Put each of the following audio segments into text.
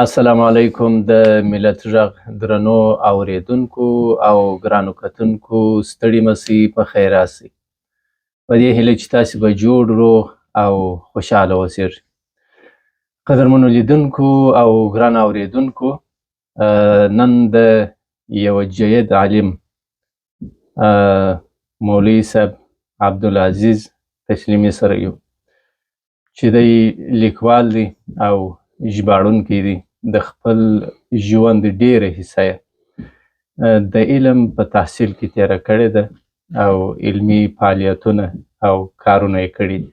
السلام علیکم د ملت غږ درنو اوریدونکو او ګرانو کتونکو ستړي مسئ په خیر راسئ. په دې هیله چې تاسې به جوړ روغ او خوشحاله اوسئ. قدرمنو لیدونکو او ګرانو اوریدونکو، نن د یوه جید عالم مولوي صاحب عبدالعزیز تسلیمي سره یو چې دی لیکوال دی او ژباړونکی دی. د خپل ژوند ډیره حصه د علم په تحصیل کې تیره کړې ده او علمي فعالیتونه او کارونه یې کړي دي.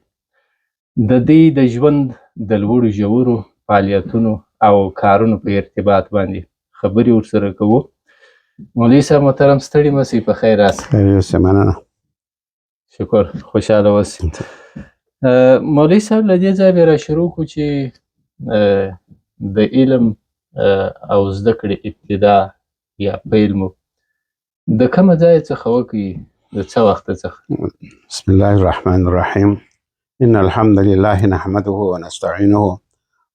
د دې د ژوند د لوړو ژورو فعالیتونو او کارونو په ارتباط باندې خبرې ورسره کوو. مولوي صاحب محترم، ستړي مسئ، په خیر راسئ. خیر اوسئ، مننه. شکر، خوشحاله اوسئ. مولوي صاحب، له دې ځایه به را شروع کړو چې د علم او زده کړې ابتدا یا پیل مو د کومه ځایه څخه وکړي، د څه وخته څخه؟ بسم الله الرحمن الرحیم. ان الحمد لله نحمده ونستعینه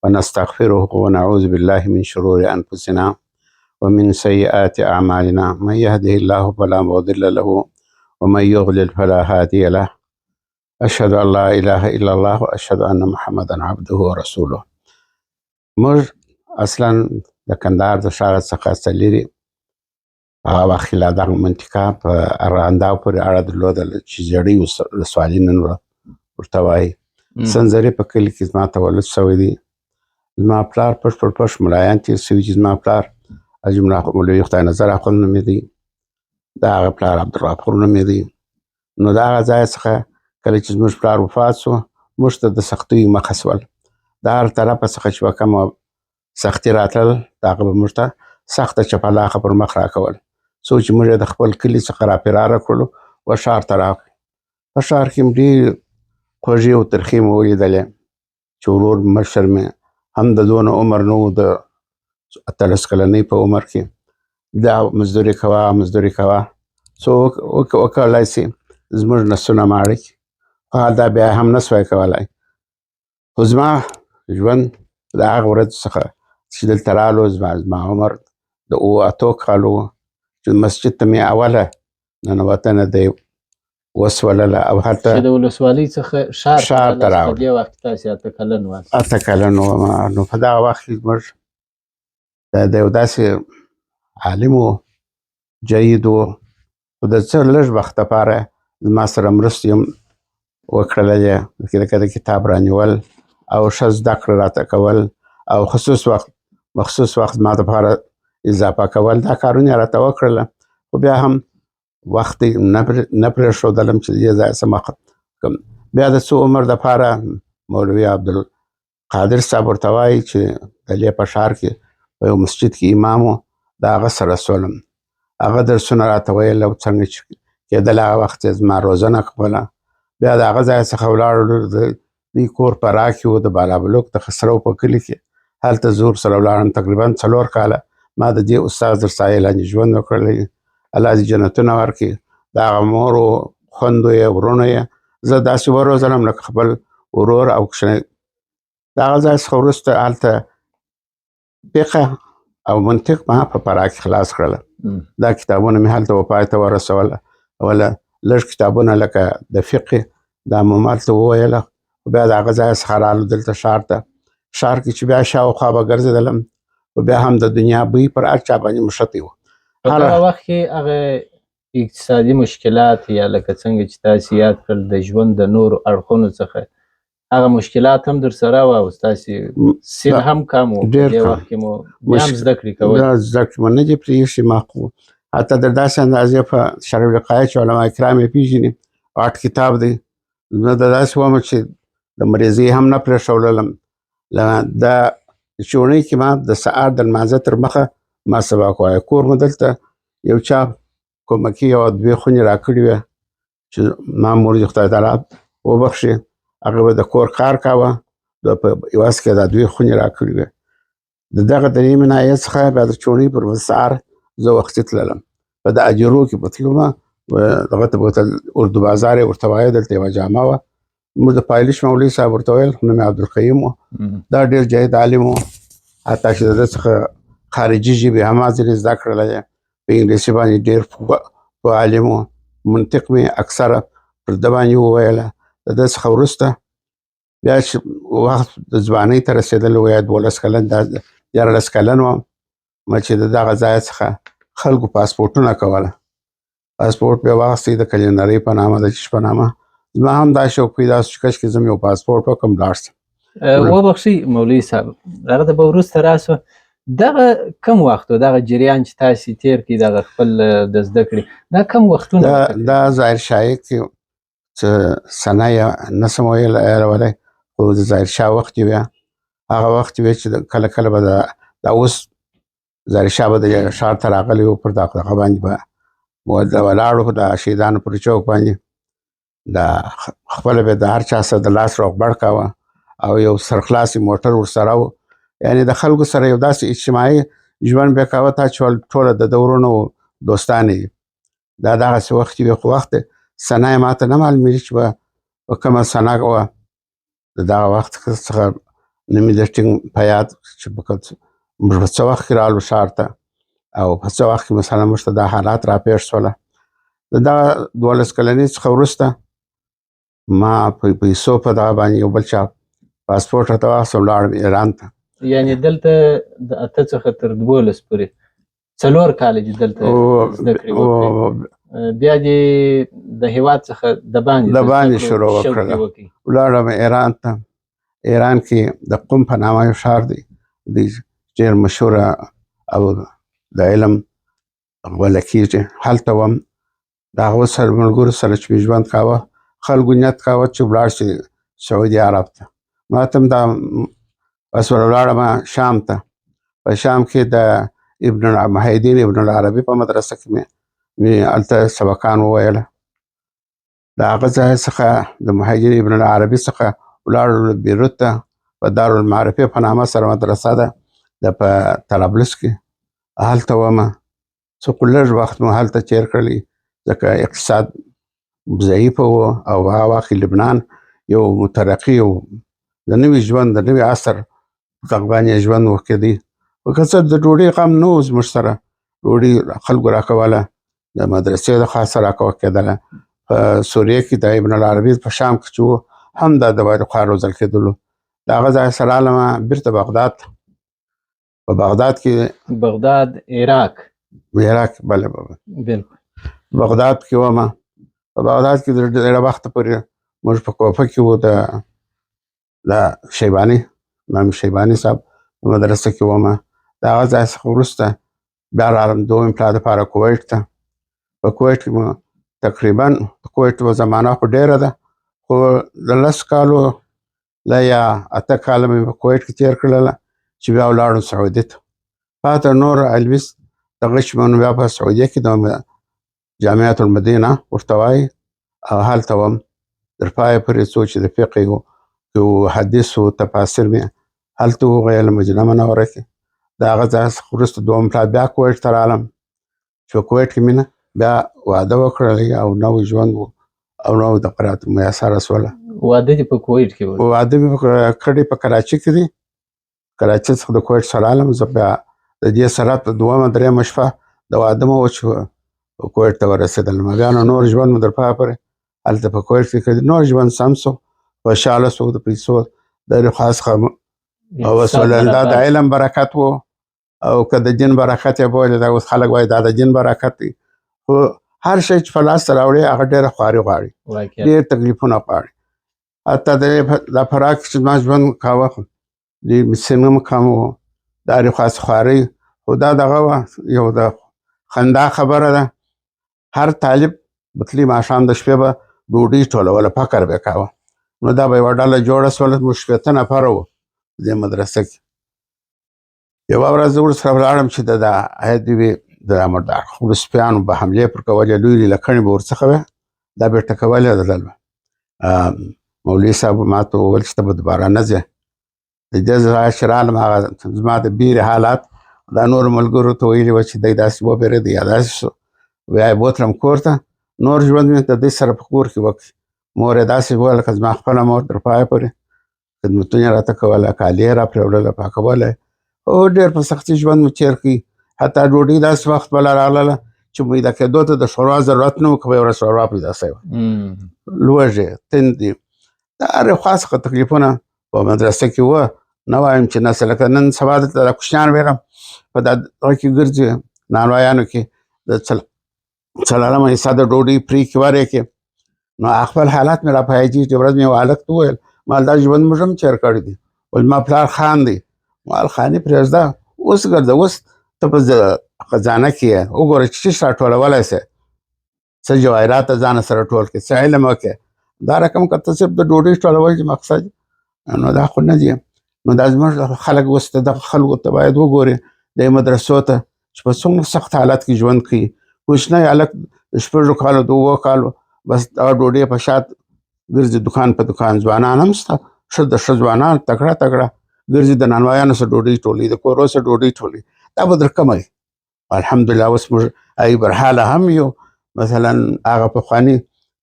ونستغفره ونعوذ بالله من شرور انفسنا ومن سیئات اعمالنا من يهده الله فلا مضل له ومن يضلل فلا هادي له. اشهد ان لا اله الا الله واشهد ان محمدا عبده ورسوله. موږ اصلا د کندهار د ښار څخه څه لرې هغه وخت لا دغه منطقه په ارغنداو پورې اړه درلودله چې زړې ولسوالي نن ورته وایي. سنځري په کلي کې زما تولد شوی دی. زما پلار پښ ملایان تېر شوي چې زما پلار حاجي مولوي خدای نظر اخوند نومېدی، د هغه پلار عبدالغفور نومېدی. نو د هغه ځای څخه کله چې زموږ پلار وفات شو، موږ ته د سختیو مخه شول. د هر طرفه څخه چې به کومه سختي راتلل، د هغه به موږ ته سخته چپلاخه پر مخ راکول. څو چې موږ یې د خپل کلي څخه راپراره کړلو و ښار ته راغلو. په ښار کې م ډېرې خوږې او ترخې مې ولیدلې چې ورور مشر مې هم د دونه عمر نه و، د 18 کلنۍ په عمر کې دا مزدوري کوه څو وکړلی سي زموږ نسونه ماړه کړي، خو دا بیا هم نه سوی کولی. خو زما ژوند د هغه ورځ څخه چې دلته رالو، زما عمر د 8 کالو و چې مسجد ته مې اوله ننوتنه دی وسولله او هلته چې د ولسوالۍ څخه ښار ته راوړل. په دې وخت کې تاسې 8 کلن واست. 8 کلن وم. نو په دغه وخت کې زموږ د یو داسې عالم و، جید و، خو د څه لږ وخت دپاره زما سره مرستې هم وکړلې، لکه د کتاب رانیول او ښه زده کړه راته کول او مخصوص وخت ما دپاره اضافه کول. دا کارونه یې راته وکړله، خو بیا هم وخت نه پرېښودلم چې د دې ځایه څه مخ کړم. بیا د څو عمر دپاره مولوي عبدالقادر صاحب ورته وایي چې دلې په ښار کې په یو مسجد کې امام و، د هغه سره سولم. هغه درسونه راته ویل او څنګه چې کېدل هغه وخت یې زما روزنه کوله. بیا د هغه ځایه څخه ولاړو، د دوی کور په را کې و، د بالابلوک د خسرو په کلي کې. هلته زور سره ولاړم. تقریبا 4 کاله ما د دې استاد تر سایې لاندې ژوند وکړلی. الله دې جنتونه ورکړي. د هغه مور و خویندو یې ورونو یې زه داسې وروزلم لکه خپل ورور او کوچنی. د هغه ځای څخه وروسته هلته فقه او منطق ما په فرع کې خلاص کړله. دا کتابونه مې هلته پای ته ورسوله. لږ کتابونه لکه د فقه دا مو مالته وویله. بیا د هغه ځای څخه رالو دلته ښار ته. ښار کې چې بیا شاوخوا به ګرځېدلم، خو بیا هم د دنیا بوی پر هر چا باندې مښتې و. په دغه وخت کې هغه اقتصادي مشکلات یا لکه څنګه چې تاسې یاد کړل د ژوند د نورو اړخونو څخه هغه مشکلات هم در سره وه او ستاسې سن هم کم و. په دې وخت کې مو بیا هم زده کړې کول؟ دا زده کړې مو نه دي پرېښي. ما خو حتی د داسې اندازې په شرح الوقایه چې علما کرام یې پېژني غټ کتاب دی. زه د داسې وم چې د مریضۍ هم نه پرېښودلم. دا چوڼۍ کې ما د سهار د لمانځه تر مخه ما سبق وایه. کور مو دلته یو چا کومکي یو 2 خونې راکړې وې چې ما مور دې خدای تعالی وبخښي، هغه به د کور کار کاوه. په یوازې کې دا 2 خونې راکړې وې. د دغه د نیمې ناحیې څخه بیا د چوڼۍ پر سهار زه وختي تللم. په د اجرو کې به تللم، دغه ته به وتل، اردو بازار یې ورته وایه. دلته یوه جامه وه. موږ د پایلوچ مولوي صاحب ورته ویل، نوم یې عبدالقیوم و. دا ډېر جید عالم و حتی چې د ده څخه خارجي ژبې هم ما ځینې زده کړلی په انګلیسي باندې ډېر په عالم و. منطق مې اکثره پر ده باندې وویله. د ده څخه وروسته بیا چې وخت د ځوانۍ ته رسېدلی و یا 12 کلن 14 کلن وم ما چې د دغه ځای څخه خلکو پاسپورټونه کوله. پاسپورټ بیا واخیستی د کلینرۍ په نامه د چیش په نامه. زما هم دا شوق پیدا شو چې کاشکې زه هم یو پاسپورټ وکړم لاړ شم. وبخښئ مولوي صاحب هغه ته به وروسته راسو. دغه کم وخت و دغه جریان چې تاسې تیر کړي دغه خپل د زده کړې دا کم وختونه دا ظاهر شاه کې څه سنه یې نسم ویلی خو د ظاهر شاه وخت یې ویا هغه وخت یې چې کله کله به دا اوس ظاهر شاه به د ښار ته راغلی و پر دغه باندې به ولاړو د شهیدانو پر چوک باندې دا خپله به د هر چا سره د لاس روغبړ کوه او یو سرخلاصي موټر ورسره و. یعنې د خلکو سره یو داسې اجتماعي ژوند به کوه تا چې ټوله د ده ورونه دوستان یې. دا دغسې وخت وي خو وخت سنه یې ما ته نه معلومېږي چې به په کومه سنه وه د دغه وخت څخه نه مې د ټینګ په یاد چې موږ په څه وخت کې رالو ښار ته او په څه وخت کې مثلا موږ ته دا حالات راپېښ شوله. د دغه 12 کلنۍ څخه وروسته ما په پیسو په دغه باندې یو بل چا پاسپورټ راته واخیستم لاړم ایران ته. یعنې دلته د 8 څخه تر 12 پورې 4 کاله دې دلته زده کړې وکړې بیا دې د هېواد څخه د باندې شروع وکړله. ولاړم ایران ته. ایران کې د قم په نامه یو ښار دی ډېر مشهوره او د علم غوله کېږي. هلته وم د هغو سره ملګرو سره چې مې ژوند کاوه خلکو نیت کاوه چې ولاړ شي سعودي عرب ته. ما ته هم دا بس ولاړم شام ته. په شام کې د محیدین ابن العربي په مدرسه کې مې هلته سبقان وویله. د هغه ځای څخه د محیدین ابن العربي څخه ولاړو بیروت ته په دارالمعارفې په نامه سره مدرسه ده د په طرابلس کې. هلته ومه څه خو لږ وخت مو هلته تېر کړلی ځکه اقتصاد ضعیفه و او هغه وخت لبنان یو مترقي و د نوي ژوند د نوي عصر دغه باندې ژوند وکړي. خو که څه د ډوډۍ غم نه و زموږ سره ډوډۍ خلکو راکوله د مدرسې د خاصه راکوه. په سوریه کې د ابن العربي په شام کې چې و هم دا د خوا روزل کېدلو. د هغه ځای سره رالمه بیرته بغداد. په بغداد کې بغداد عراق بله بغداد کې ومه. په بغداد کې د ډېره وخته پورې موږ په کوفه کې وو د شیباني امام شیباني صاحب په مدرسه کې ومه. د هغه ځای څخه وروسته بیا رالم دویم پلا دپاره کویټ ته. په کویټ کې مو تقریبا د کویټ زمانه خو ډېره ده خو د 10 کالو یا 8 کاله مې په کویټ کې تېر کړله چې بیا ولاړم سعودي ته. پاته نور علمي دغه چې مو بیا په سعودیه کې د جامعة المدینه ورته وایي او هلته وم تر پایه پورې څو چې د فقه او حدیثو تفاسیر مې هلته وویل مدینه منوره کې. د هغه ځای څخه وروسته دویم پلا بیا کویټ ته رالم چې په کویټ کې مې بیا واده وکړلی او نوی ژوند و او نو د قرات میسره سوله. واده دې په کویټ کې و؟ واده مې کړی په کراچي کې دی. کراچي څخه د کویټ سره رالم. زه بیا د دې سره په 2-3 شپه د واده مو چې کویټ ته ورسېدلم. بیا نور ژوند مې در پایه پورې هلته په کویټ کې کړی. نور ژوند سم سو خوشحاله سو د پیسو د خاص او وسوله دا د علم برکت و او که د دین برکت یې بولې دا اوس خلک وایي دا د دین برکت دی. خو هر شی چې په لاس ته راوړې هغه ډېره خواري غواړي ډېر تکلیفونه غواړي. حتی د فراق چې زما ژوند کاوه د سینم کم و دا د خاص خواري خو دا دغه وه یو د خندا خبره ده. هر طالب بتلي ماښام د شپې به ډوډۍ ټولوله فقر به یې کاوه. نو دا به یوه ډله جوړه سوله موږ 15 نفره وو دې مدرسه کې. یوه ورځ زه ورسره ولاړم چې د عیدوي د مردار روسپیانو به حملې پر کولې لویې لکڼې به ورڅخه وې دا به یې ټکولې دلته. مولوي صاحب ما ته وویل چې ته به دوباره نه ځې. د دې ځای چې رالم هغه زما د بیرې حالات دا نور ملګرو ته ویلي وه چې دی داسې وبېرېد یا داسې شو. بیا یې بوتلم کور ته. نور ژوند مې د دوی سره په کور کې وکړي. مور یې داسې وویل لکه زما خپله مور تر پایه پورې خدمتونه یې راته کوله کالي یې راپرېوړله پاکوله او ډېر په سختي ژوند مو تېر کړي. حتی ډوډۍ داسې وخت بله راغله چې پیدا کېدو ته د شوروا ضرورت نه و، که به یوه ورځ شوروا پیدا شوې وه. لوږې، تندې، دا هر یو خاص تکلیفونه په مدرسه کې وه. نه وایم چې نه، لکه نن سبا دلته د کوچنیان ویغه په دغه کې ګرځي، نانوایانو کې د څلورمه حصه د ډوډۍ پرې کې ورې کې. نو خپل حالات مې را په یادېږي چې ورځ مې یو هلک ته وویل، ما دا ژوند موږ هم تېر کړی دی. ویل ما پلار خان دی. ما ویل خاني پرېږده، اوس ګرځه، اوس ته په خزانه کې یې، وګوره چې څه راټولولی شې، څه جواهرات ځان سره ټول کړې، څه علم وکړې. دا رقم که ته صرف د ډوډۍ ټولول چې مقصد، نو دا خو نه دي. نو دا زموږ خلک اوس دغه خلکو ته باید وګوري، د مدرسو ته چې په څومره سخت حالت کې ژوند کوي. کوچنی هلک د 6 کالو د 7 کالو بس دغه ډوډۍ په شات ګرځي، دکان په دکان. ځوانان هم شته، ښه د ښه ځوانان تکړه تکړه ګرځي، د نانوایانو سره ډوډۍ ټولوي، د کورو سره ډوډۍ ټولوي. دا به در کموي. الحمدلله اوس موږ ای برحاله هم یو. مثلا هغه پخواني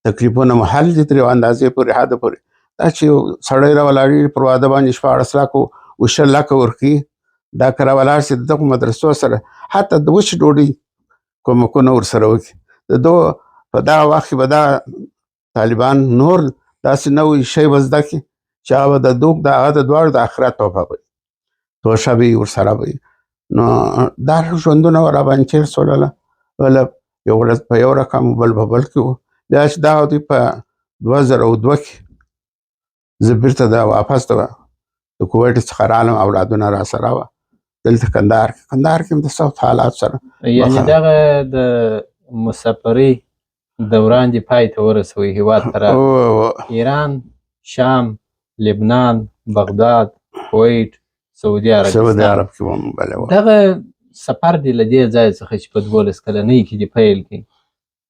تکلیفونه مو حل دي تر یو اندازې پورې، حده پورې. دا چې یو سړی راولاړېږي پر واده باندې 14 لکه او 20 لکه ورکوي، دا که راولاړ شي د دغو مدرسو سره حتی د وچې ډوډۍ کومکونه ورسره وکړي. د دو په دغه وخت کې به دا طالبان نور داسې نوی شی به زده کړي چې هغه به د دوک د هغه د دواړو د آخرت توفه به وي، توشه به وي ورسره به وي. نو دا ژوندونه راباندې تېر شولله. بله یو ورځ په یو رقم بل په بل کې وو. بیا چې دغه دوی په 2002 کې زه بیرته د واپس د کویټ څخه رالم، اولادونه را سره وه دلته کندهار کې. کندهار کې هم د سخت حالات سره، یعنې دغه د مسافرۍ دوران دې پای ته ورسوي، هېواد ته راغی. ایران، شام، لبنان، بغداد، کویټ، سعودي عرب کې هم بله وه. دغه سفر دې له دې ځای څخه چې په 12 کلنۍ کې دې پیل کړي،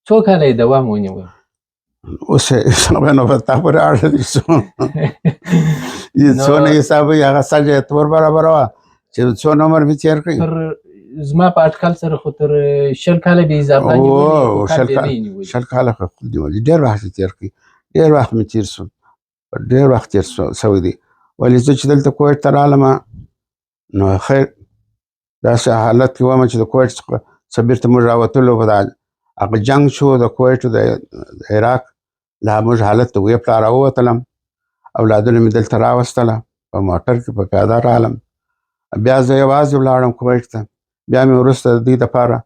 څو کاله یې دوام ونیوی؟ اوس یې نو په تا پورې اړه دي، څونه حساب وي هغه سجه تور برابره وه چې څونه عمر مې تېر کړي. زما په اټکل سره خو تر 20 کاله به اضافه نیولي. 20 کاله خو نیولي، ډېر وخت یې تېر کړي، ډېر وخت مې تېر شو، ډېر وخت تېر شوی دی. ولې زه چې دلته کویټ ته رالم، نو خیر داسې حالت کې وم چې د کویټ څخه څه بیرته موږ راوتلو، په هغه جنګ شو د کویټ د عراق، لا موږ حالت ته ویې پلار راووتلم، اولادونه مې دلته راوستله، په موټر کې په پیاده رالم. بیا زه یوازې ولاړم کویټ ته. بیا مې وروسته د دوی دپاره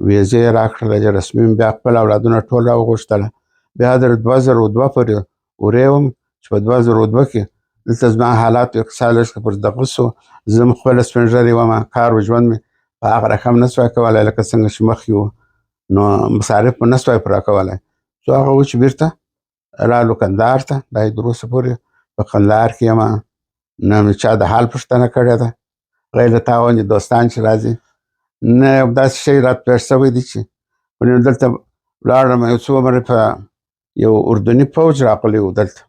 ویزې راکړله چې رسمي مې بیا خپل اولادونه ټول راوغوښتله. بیا د 2002 پورې ورې وم چې په 2002 کې دلته زما حالات اقتصاد لږ پر دغه شو. زه هم خپله سپین ږیری ومه، کار و ژوند مې په هغه رقم نه سوای کولی لکه څنګه چې مخکې وو، نو مصارف مو نه سوای پوره کولی. سو هغه و چې بیرته رالو کندهار ته. دا یې تر اوسه پورې په کندهار کې یم، نه مې چا د حال پوښتنه کړې ده، غیر له تا غوندې دوستان چې راځي، نه یو داسې شی راته پېښ شوی دی چې دلته ولاړم. یو څو عمره په یو اردني فوج راغلی و دلته،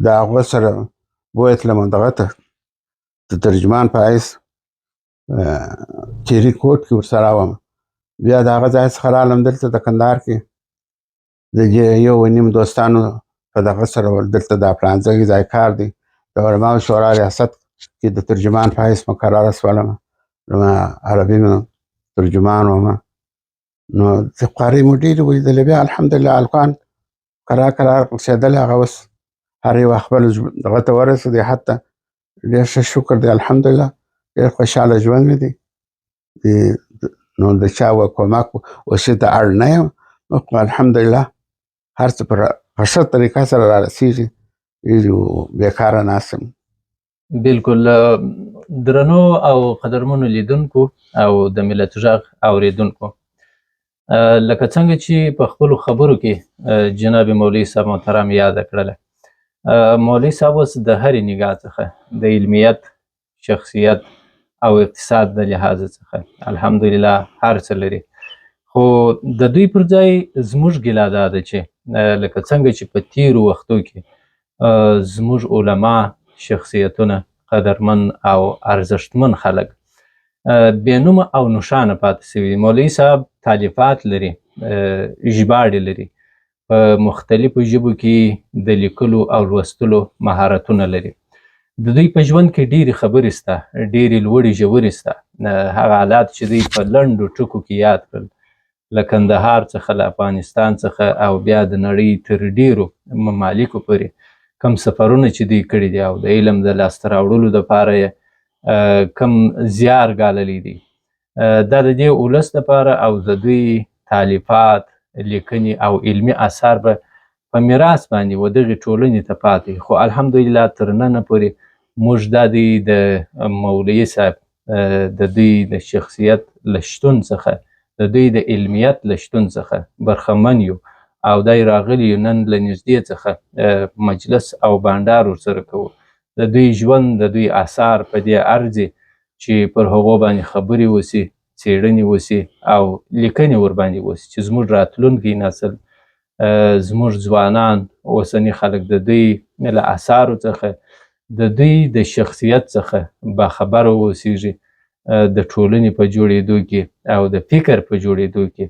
د هغه سره بوتلم دغه ته د ترجمان په حیث تیري کوټ کې ورسره وم. بیا د هغه ځای څخه رالم دلته د کندهار کې د 1.5 دوستانو په دغه سره دلته د پلانځای ځای کار دی، د علماء شورا ریاست کې د ترجمان په حیث مقرره شولم. عربي ترجمان وم. نو قارې مو ډېرې ولیدلې. بیا الحمدلله هلکان کرار کرار اوسېدل. هغه اوس هر یو خپل دغه ته ورسېدی، حتی ډېر ښه شکر دی الحمدلله، ډېر خوشحاله ژوند مې دی. نو د چا کومک اوسې ته اړ نه یم، الحمدلله هر څه په ښه طریقه سره را رسېږي، بېکاره ناست یم. بلکل. درنو او قدرمنو لیدونکو او د ملت غږ اورېدونکو، لکه څنګه چې په خپلو خبرو کې جناب مولوي صاحب محترم یاده کړله، مولوي صاحب اوس د هرې نګاه څخه د علمیت، شخصیت او اقتصاد د لحاظه څخه الحمدلله هر څه لري. خو د دوی پر ځای زموږ ګیله دا ده چې لکه څنګه چې په تیرو وختو کې زموږ علما، شخصیتونه، قدرمن او ارزښتمن خلک بې نومه او نښانه پاتې شوي. مولوي صاحب تالیفات لري، ژباړې لري، په مختلفو ژبو کې د لیکلو او لوستلو مهارتونه لري. د دوی په ژوند کې ډېرې خبرې سته، ډېرې لوړې ژورې سته. هغه حالات چې دوی په لنډو ټکو کې یاد کړل، له کندهار څخه، له افغانستان څخه او بیا د نړۍ تر ډېرو ممالکو پورې کم سفرونه چې دوی کړي دي او د علم د لاسته راوړلو دپاره یې کم زیار ګاللی دی، دا د دې ولس دپاره او د دوی تالیفات، لیکنې او علمي اثار به په میراث باندې و دغې ټولنې ته پاتې. خو الحمدلله تر ننه پورې موږ دا دی د مولوي صاحب د دوی د شخصیت له شتون څخه، د دوی د علمیت له شتون څخه برخمن یو او دی راغلي یو نن له نږدې څخه مجلس او بانډار ورسره کوو. د دوی ژوند، د دوی اثار په دې ارزي چې پر هغو باندې خبرې وسي، څېړنې وسي او لیکنې ورباندې وسي چې زموږ راتلونکی نسل، زموږ ځوانان، اوسني خلک د دوی له اثارو څخه، د دوی د شخصیت څخه باخبره واوسیږي، د ټولنې په جوړېدو کې او د فکر په جوړېدو کې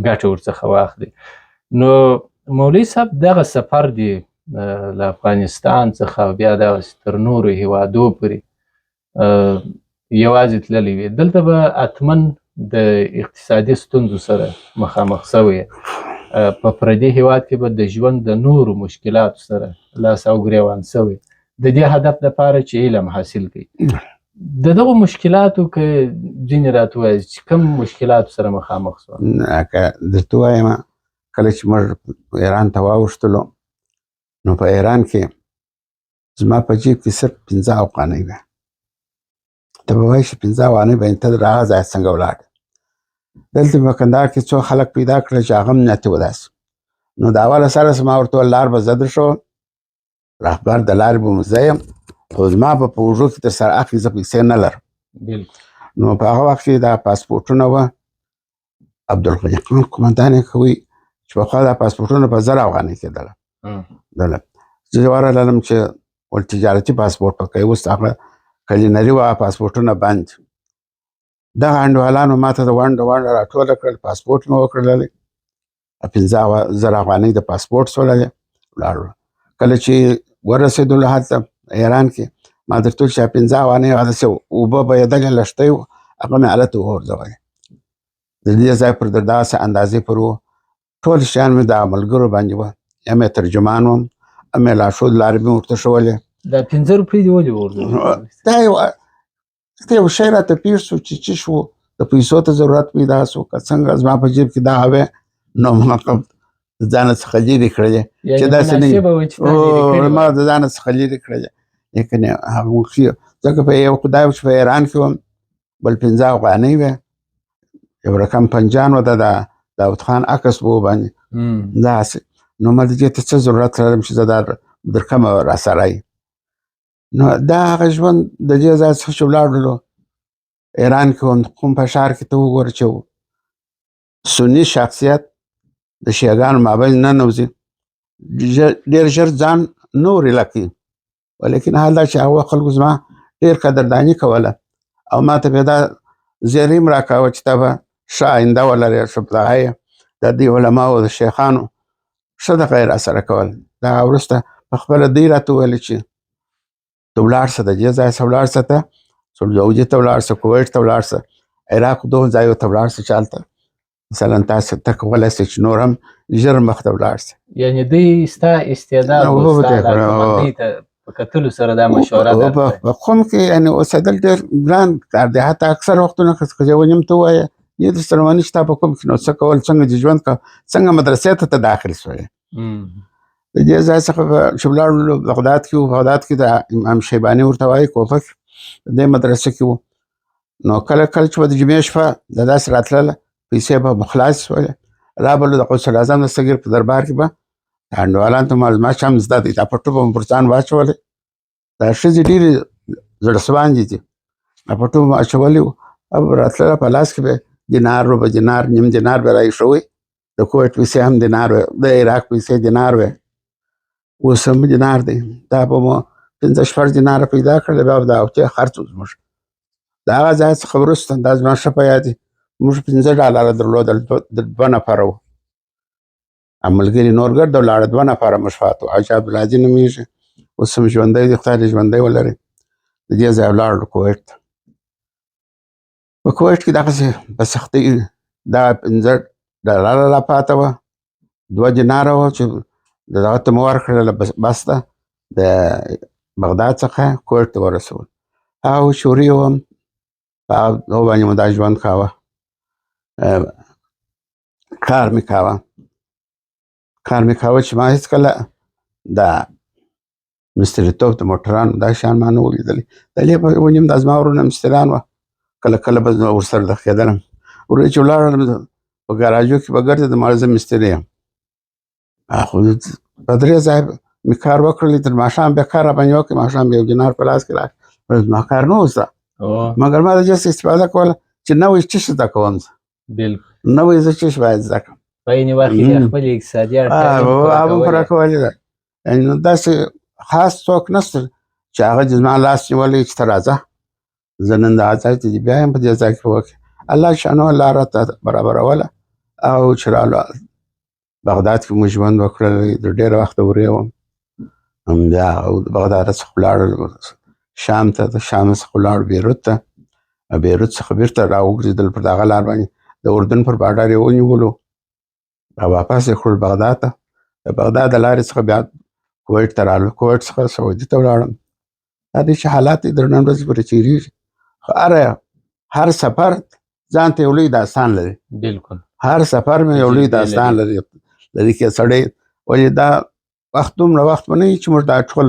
ګټه ورڅخه واخلي. نو مولوي صاحب دغه سفر دی له افغانستان څخه او بیا دغسې تر نورو هیوادو پورې یوازې تللی وي. دلته به حتما د اقتصادي ستونزو سره مخامخ سوی په پردي هیواد کې به د ژوند د نورو مشکلاتو سره لاس او ګریوان سوی د دې هدف دپاره چې علم حاصل کړي. د دغو مشکلاتو که ځینې راته ووایاست چې کوم مشکلاتو سره مخامخ سوه؟ که درته ووایم، کله چې موږ ایران ته واوښتلو نو په ایران کې زما په جیب کې صرف 15 افغانۍ وه. ته به وایې چې 15 افغانۍ به ته د هغه ځای څنګه ولاړې. دلته په کندهار کې څو خلک پیدا کړل چې هغه هم نیتي و داسې. نو د اوله سره ما ورته وویل لار به زه درښوم، رهبر د لارې به زه یم، خو زما به په اوږو کې در سره اخلي، زه پیسې نه لرم. نو په هغه وخت کې دا پاسپورټونه وه، عبدالغني خان قومندان یې کوي چې پخوا دا پاسپورټونه په 1000 افغانۍ کېدله. زه ورغلم چې ول تجارتي پاسپورټ پکوي، اوس هغه کلینري وه پاسپورټونه بند. دغه انډوالانو ما ته د ونډه راټوله کړل، پاسپورټ مې وکړلی، 15,000 افغانۍ د پاسپورټ سوللې ولاړو. کله چې ورسېدلو هلته ایران کې ما درته ویل چې 15 افغانۍ هغه داسې اوبه بهېدلې لښتۍ وو، هغه مې هلته وغورځولې. د دې ځای پر داسې اندازې پر وو. ټول شیان مې د ملګرو باندې وه، یا مې ترجمان وم، هم مې لارښود لارې مې ورته ښولې. دا 15 روپۍ دې ولې وغورځولې؟ دا یو شی راته پېښ شو چې څه شو، د پیسو ته ضرورت پیدا شو، که څنګه زما په جیب کې دا وې، نو ما د ځانه څخه لرې کړلې چې داسې نه ما د ځانه څخه لرې کړلې. لیکن هغه ځکه په یو خدای چې په ایران کې وم، بل 15 افغانۍ وې، یو رقم پنجان و، د داود خان عکس به وباندې داسې. نو ما د دې ته څه ضرورت لرم چې زه دا درکمه راسره یې. نو دا هغه ژوند د دې ځای څخه چې ولاړلو ایران کې وم، قم په ښار کې ته وګوره چې سني شخصیت د شیعګانو مابین ننوځي، ډېر ژر ځان نه ورېله کوي. ولیکن حال دا چې هغه خلکو زما ډېر قدرداني کوله او ما ته به دا زیری هم راکاوه چې ته به ښه آینده ولرې، ښه دغه یې د دې علماو د شیخانو ښه دغه یې راسره کول. دغه وروسته په خپله دوی راته وویل چې ته ولاړ شه، د دې ځای څخه ولاړ شه، ته سعودي ته ولاړ شه، کویټ ته ولاړ شه، عراق دغو ځایو ته ولاړ شه چې هلته مثلا تاسو ته کولی شئ چې نور هم ژر مخته ولاړ شئ. یعنې دوی ستا استعداد او ستا علاقمندۍ ته په کتلو سره دا مشوره درکړې؟ په قم کې یعنې اوسېدل ډېر ګران کار دی. حتی اکثر وختونه که یو نیم ته ووایه یې درسره ونې چې تا په قم کې نو څه کول، څنګه دې ژوند کوه، څنګه مدرسې ته داخل شوې. د دې ځای څخه چې ولاړو بغداد کې وو، بغداد کې د امام شیباني ورته وایي کوفه کې د دې مدرسه کې وو. نو کله کله چې به د جمعې شپه د داسې راتلله، پیسې به خلاصې شولې، رابلو د غوث الاعظم د صغیر په دربار کې به انډوالان ته معلومات چې هم زده دي، دا پټو به مو پر ځان واچولې. دا ښځې ډېرې زړه سواندې دي، دا پټو به مو اچولي وو، او راتلله په لاس کې به دینار، ربع دینار، نیم دینار به راایښوئ. د کویټ پیسې هم دینار وې، د عراق پیسې دینار وې، اوس هم دینار دی. دا به مو 15-16 دیناره پیدا کړل، بیا به د اوتې خرڅ و زموږ. د هغه ځای څخه وروسته دا زما ښه په یاد دي، موږ 15 ډالره درلودل، 2 نفره وو. ملګري نور ګرد ولاړه، 2 نفره موږ پاتې وو. حاجي عبدالهادي نومېږي، اوس هم ژوندی دی، خدای دې ژوندی ولري. د دې ځای ولاړو کویت ته. په کویت کې دغسې په سختۍ دا $15 لا پاته وه، 2 دیناره وه چې دغه ته مو ورکړله بس ده. د بغداد څخه کویت ته ورسول. هغه شوري وم، په هغه باندې مو دا ژوند کاوه. کار مې کاوه چې ما هېڅکله دا مستریتوب د موټرانو دا شیان ما نه وو لیدلي. دلې به ونیم دا زما ورونه مستریان وه، کله کله به ورسره دخېدلم. ورځې چې ولاړم په ګراجو کې به ګرځېدم، زه مستري یم. خو په 3 ځای مې کار وکړلی، تر ماښام بیا کار راباندې وکړ، ماښام بیا 1 دینار په لاس کې راکړ. زما کار نه و زده، مګر ما د دې استفاده کوله چې نوی څه شي زده کوم. زه نوی زه څه شي باید زده کړم. په عین وخت کې د خپلې اقتصادي اړتیاوې هم پوره کولې ده. یعنې نو داسې خاص څوک نشته چې هغه زما لاس نیولی چې ته راځه زه نن دغه ځای ته بیا یم په دې ځای کې وکړې. الله شانو لاره راته برابروله او چې رالو بغداد کې مو ژوند وکړلی. د ډېره وخته ورې وم، بیا د بغداد څخه ولاړل شام ته، د شام څخه ولاړ بیروت ته، بیروت څخه بیرته راوګرځېدل پر دغه لار باندې د اردن پر باډر یې ونیولو او واپس یې کړل بغداد ته. د بغداد د لارې څخه بیا کویت ته رالو، کویت څخه سعودي ته ولاړم. دا دې چې حالات یې در نن ورځې پورې تېرېږي. خو هر سفر ځان ته یو لوی داستان لري. بالکل هر سفر مې یو لوی داستان لري کې سړی ولې دا وخت دومره وخت به نه وي چې موږ دا ټول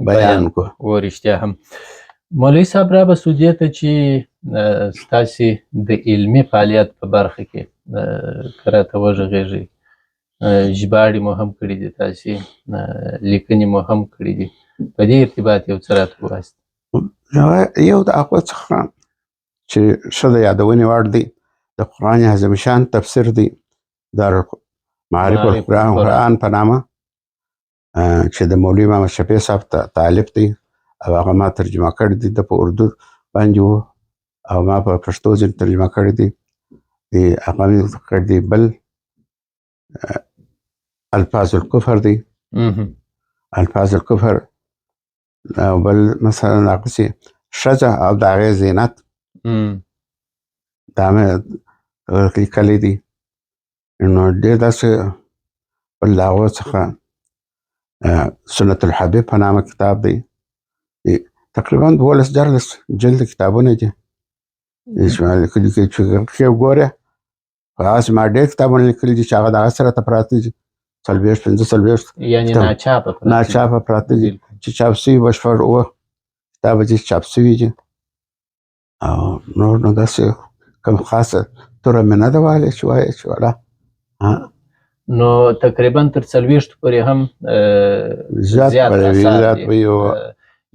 بیان کړو. رښتیا هم مولوي صاحب را به سودیې ته چې ستاسې د علمي فعالیت په برخه کې که راته وغږېږئ، ژباړې مو هم کړي دي، تاسې لیکنې مو هم کړي دي، په دې ارتباط یو څه راته ووایاست. یو د هغو څخه چې ښه د یادونې وړ دی د قرآن عظیم شان تفسیر دی، معارف القرآن په نامه چې د مولوي محمد شفیع صاحب تالیف دی او هغه ما ترجمه کړی دی. د په اردو باندې و او ما په پښتو ځینې ترجمه کړی دی. هغه مې کړی دی. بل الفاظ الکفر دی، الفاظ الکفر. او بل مثلا هغسې ښځه او د هغې زینت دا مې لیکلی دی. نو ډېر داسې بل د هغو څخه سنت الحبیب په نامه کتاب دی. تقریبا 12-14 جلد کتابونه دي لیکلي چې وګورې. په هغسې ما ډېر کتابونه لیکلي دي چې هغه دغه سره ته پراته دي، 40-45 یعنې ناچاپه پراته دي چې چاپ سوي به 6-7 کتابه دي چاپ سوي دي. او نور نو داسې کوم خاصه توره مې نه ده وهلې چې وایې چې والا. نو تقریبا تر 40 پورې هم زیات اثار دي.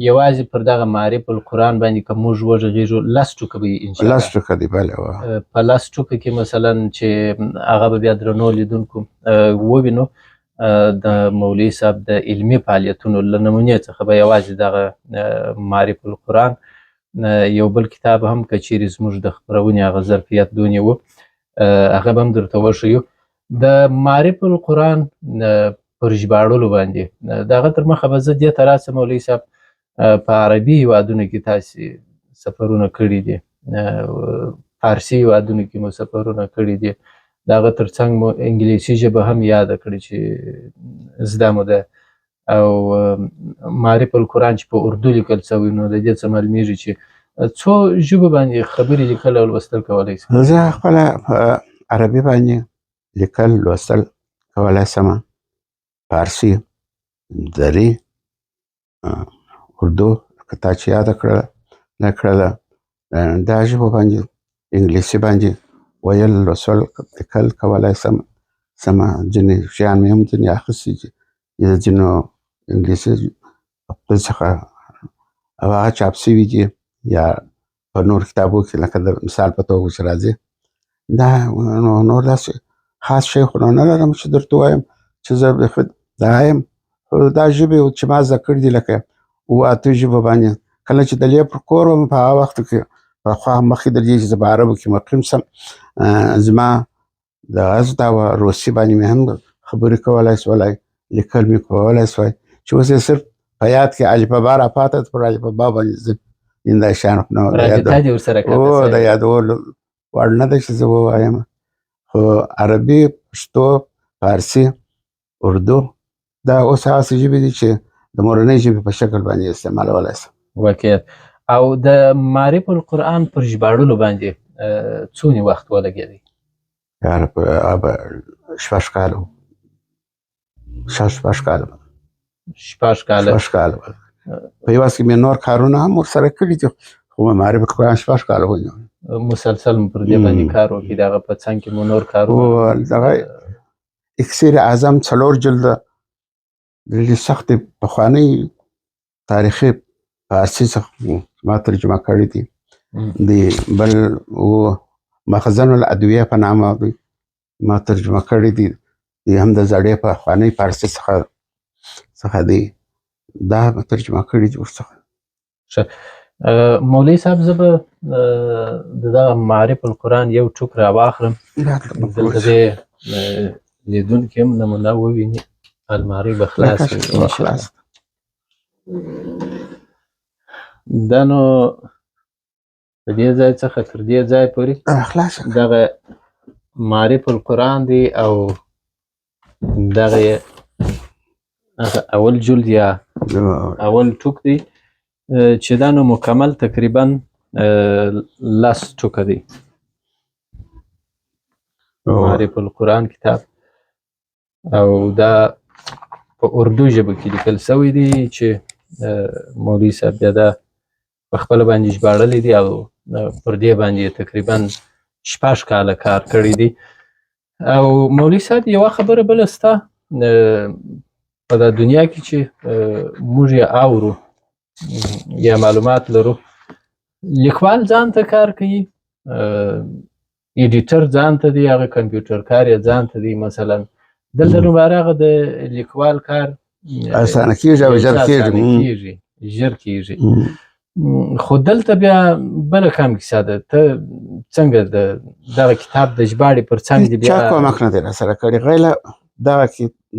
یوازې پر دغه معارف القرآن باندې که موږ وغږېږو 10 ټوکه به ان شاء الله 10 ټوکه دی. بله په 10 ټوکه کې مثلا چې هغه به بیا درنو لیدونکو ووینو د مولوي صاحب د علمي فعالیتونو له نمونې څخه به یوازې دغه معارف القرآن یو بل کتاب هم که چیرې زموږ د خپرونې هغه ظرفیت دونې و هغه به هم درته وښیو. د معارف القرآن پر ژباړلو باندې د هغه تر مخه به زه دې ته راسم مولوي صاحب، په عربي هیوادونو کې تاسې سفرونه کړي دي، فارسي هیوادونو کې مو سفرونه کړي دي، د هغه تر څنګ مو انګلیسي ژبه هم یاده کړې چې زده مو ده، او معارف القرآن چې په اردو لیکل سوی نو د دې څه معلومیږي چې څو ژبو باندې خبرې لیکل او لوستل کولی شم. زه خپله په عربي باندې لیکل لوستل کولی سم، فارسي، دري، اردو که تا چې یاده کړله دا ژبو باندې انګلیسي باندې ویل لوستل لیکل کولی سم. ځینې شیان مې هم ځینې اخیستي چې ځینو انګلیسي خپل څخه او هغه چاپ سوي دي یا په نور کتابو کې لکه د مثال په توګه چې راځي. دا نور داسې خاص شی خو نه لرم چې درته ووایم چې زه دغه یم. دا ژبې چې ما زده کړي دي لکه 7 ژبو باندې کله چې د لې پر کور وم په هغه وخت کې پخوا مخکې د دې چې زه په عربو کې مقیم سم زما د غزدا و روسي باندې مې هم خبرې کولی سولی، لیکل مې کولی سوی چې اوس یې صرف په یاد کې الفبا راپاته پر الفبا باندې زه این دا شیان نو د رابطه دې ورسره او قطع د یادولو وړ نه ده چې زه ووایم، خو عربي، پښتو، فارسي، اردو دا اوس هغسې ژبې دي چې د مورنۍ ژبې په شکل باندې استعمالولی سم. واقعیت. او د معارف القرآن پر ژباړلو باندې څونې وخت ولګېدی؟ یاره په هغه به شپږ کاله وو. شپږ کاله به. شپږ کاله. شپږ کاله به. په یوه کې مې نور کارونه هم ورسره کړي دي، خو معارف القرآن شپږ کاله ونیول. مسلسل مو پر دې باندې کار وکړي، د هغه په څنګ کې مو نور کارونه دغه اکسیر اعظم 4 جلده ډېرې سختې پخوانۍ تاریخي فارسي څخه ما ترجمه کړي دي. د بل و مخزن الادویه په نامه دی ما ترجمه کړي دي. هم د زړې پخوانۍ فارسي څخه دی دا ترجمه کړي دي ورڅخه. مولوي صاحب زه به د دغه معارف القرآن یو ټوک راواخلم، دلته دې لیدونکي هم نمونه وویني. المارۍ به خلاص وي انشاءالله. دا نو د دې ځای څخه تر دې ځای پورې دغه معارف القرآن دی او دغه اول جلد یا اول ټوک دی چې دا نو مکمل تقریبا 10 ټوکه دی. معارف القرآن کتاب او دا په اردو ژبه کې لیکل سوی دی چې مولوي صاحب بیا دا په خپله باندې ژباړلی دی او پر دې باندې تقریبا 6 کاله کار کړی دی. او مولوي صاحب یوه خبره بله سته په دا دنیا کې چې موږ یې اورو یا معلومات لرو، لیکوال ځان ته کار کوي، ایډیټر ځان ته دی، هغه کمپیوټر کار یې ځان ته دی. مثلا دلته نو هغه د لیکوال کار اسانه کېږي او ژر کېږي. خو دلته بیا بله کم کیسه ده. ته څنګه دغه کتاب د ژباړې پر څنګ دی بیا چا کومک نه دی راسره کړی غیله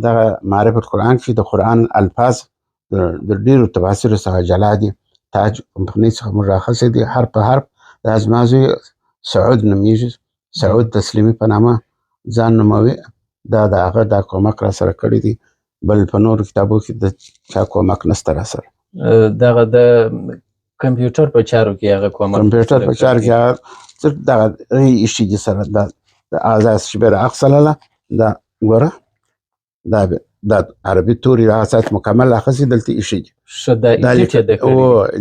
دغه معارف القرآن کې د قرآن الفاظ د ډېرو تفاسیرو څخه جلا دي. تاج کمپنۍ څخه موږ راخیستی دي حرف په حرف. دا زما زوی سعود نومیږي، سعود تسلیمي په نامه ځان نوموي. دا د هغه دا کومک راسره کړی دی، بل په نورو کتابو کې د چا کومک نسته راسره. دغه د کمپیوټر په چارو کې هغه کومک کمپیوټر په چارو کې هغه دغه ایښي دي سره د آزاد شبیر اخصلله دا ګوره دا عربي توري هغه ساعت مکمل اخیستي دلته ایښي دي. دا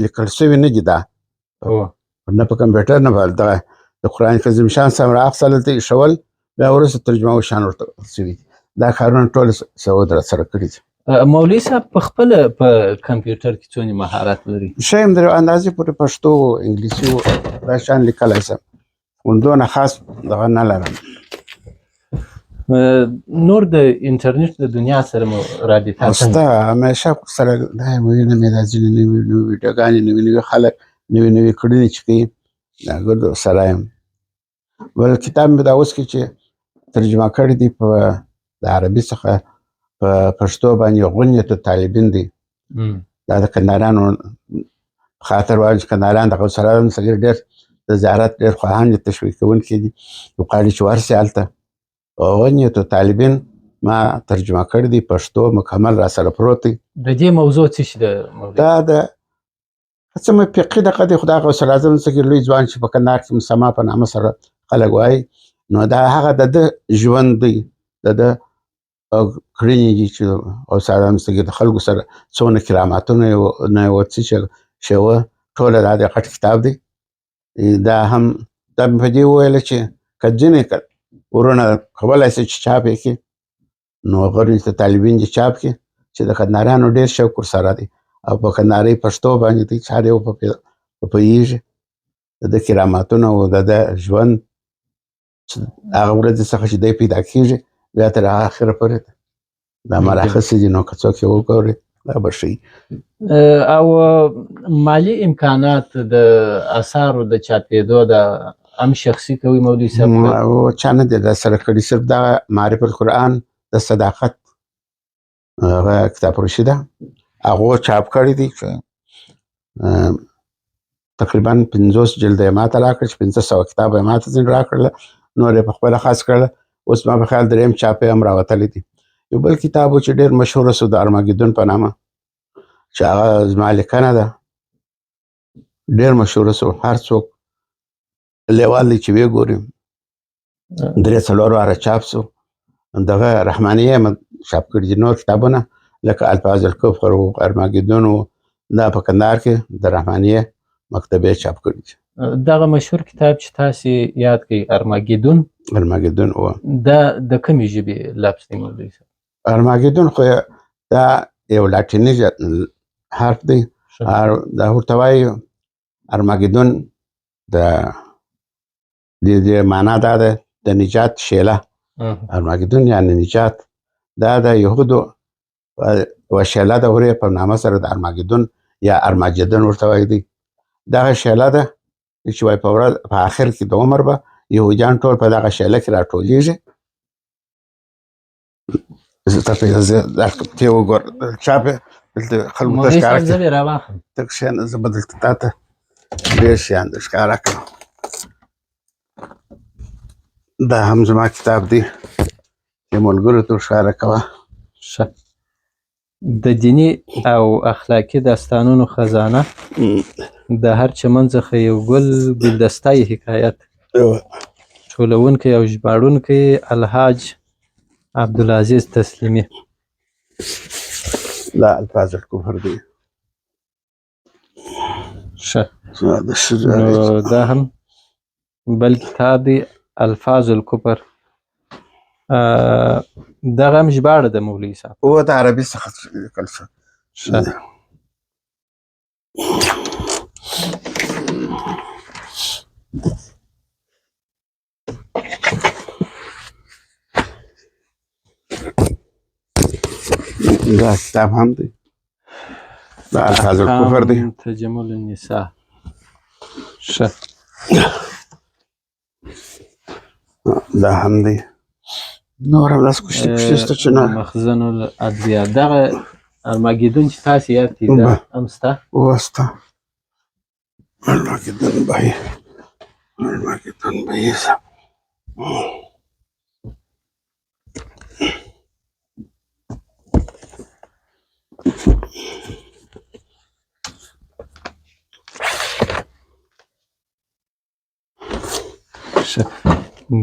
لیکل سوي نه دي دا نه په کمپیوټر نه په دغه د قرآن کظیم شان سمره اخصل دلته ایښول بیا وروسته ترجمه او شان ورته سوي دي. دا کارونه ټول سعود راسره کړي دي. مولوي صاحب په خپله په کمپیوټر کې څونه مهارت لري؟ ښه یم د اندازې پورې پښتو انګلیسي دا شیان لیکلی سم، دونه خاص دغه نه لرم. نور د انټرنیټ د دنیا سره مو رابطه شته، همیشه سره دا وینم مې دا ځینې نوي ویډیوګانې نوي خلک نوي کړنې چې کوي د هغو سره یم. بل کتاب مې دا اوس کې چې ترجمه کړی دی په د عربي څخه په پښتو باندې غنیة الطالبین دی. دا د کندهاریانو خاطر وایم چې کندهاریان د غوث العظم صغیر ډېر د زیارت ډېر خواهان دي، تشویق کوونکي دي، غواړي چې ورسي هلته. غنیة الطالبین ما ترجمه کړی دی پښتو مکمل راسره پروت دی. د دې موضوع څه شي ده؟ دا د څه مې فقهي دغه دی، خو د غوث العظم صغیر لوی ځوان چې په کندهار کې مسما په نامه سره خلک وایي، نو دا هغه د ده ژوند دی، د ده کړنې دي چې غوث العظم صغیر د خلکو سره څونه کراماتونه یې څه شوه ټوله دا د غټ کتاب دی. دا هم دا مې په دې وویله چې که ځینې ورونه کولی شي چې چاپ یې کړي، نو غنیة الطالبین دې چاپ کړي چې د کندهاریانو ډېر شوق ورسره دی او په کندهارۍ پښتو باندې دی چې هر یو پوهېږي د ده کراماتونه او د ده ژوند چې هغه ورځې څخه چې دی پیدا کېږي بیا تر هغه اخره پورې دا مراخصې دي، نو که څوک یې وګوري دا به ښیي. او مالي امکانات د اثارو د چاپېدو د هم شخصي کوي مولوي صاحب؟ چا نه دی راسره کړي، صرف دغه معارف القرآن د صداقت هغه کتاب فروشي ده هغو چاپ کړی دی. تقریبا 50 جلده یې ماته راکړه چې 500 کتابه یې ماته ځینې راکړله، نور یې په خپله خاص کړله. اوس ما په خیال درېیم چاپ یې هم راوتلی دی. یو بل کتاب و چې ډېر مشهوره سو د ارماګیدون په نامه، چې هغه زما لیکنه ده، ډېر مشهوره سو. هر څوک لیوال دی چې ویې ګوري 3-4 واره چاپ سو. دغه رحمانیه یې چاپ کړي دي. نور کتابونه لکه الفاظ الکفر و ارماګیدون و دا په کندهار کې د رحمانیه مکتبې چاپ کړي دي. دغه مشهور کتاب چې تاسې یاد کړئ ارماګیدون ارماګیدون و دا د کومې ژبې لفظ دی مولوي صاحب؟ ارماګیدون خو دا یو لاټیني حرف دی. دا ورته وایي ارماګیدون د دې معنا دا ده د نجات شیله. ارماګیدون یعنی نجات. دا د یهودو و شیله د ورې په نامه سره د ارماګیدون یا ارماجدون ورته وایي دی. دغه شیله ده چې وایي په آخر کې د عمر به یهودیان ټول په دغه شیله کې راټولیږي. ته وګور چاپ دلته خلکو ته ښکاره کړي. ته کښېنه زه به دلته تا ته ډېر شیان در ښکاره کړم. دا هم زما کتاب دی چې ملګرو ته ښکاره کوه. د دیني او اخلاقي داستانونو خزانه د هر چمن څخه یو ګل ګلدسته حکایت ټولونکی او ژباړونکی الحاج عبدالعزیز تسلیمي. لا الفاظ الکفر دی. نو دا هم بل کتاب دی الفاظ الکفر. دغه هم ژباړه ده مولوي صاحب؟ او د عربي څخه لیکل شوی. دا کتاب هم دی. دا الفاظ الکفر دی. تجمل النساء. دا هم دی. نور هم داسې کوشتي شته چې نه. مخزن الادویه. دغه ارماګیدون چې تاسې یاد کړئ دا هم سته؟ اوه سته. ارماګیدون به یې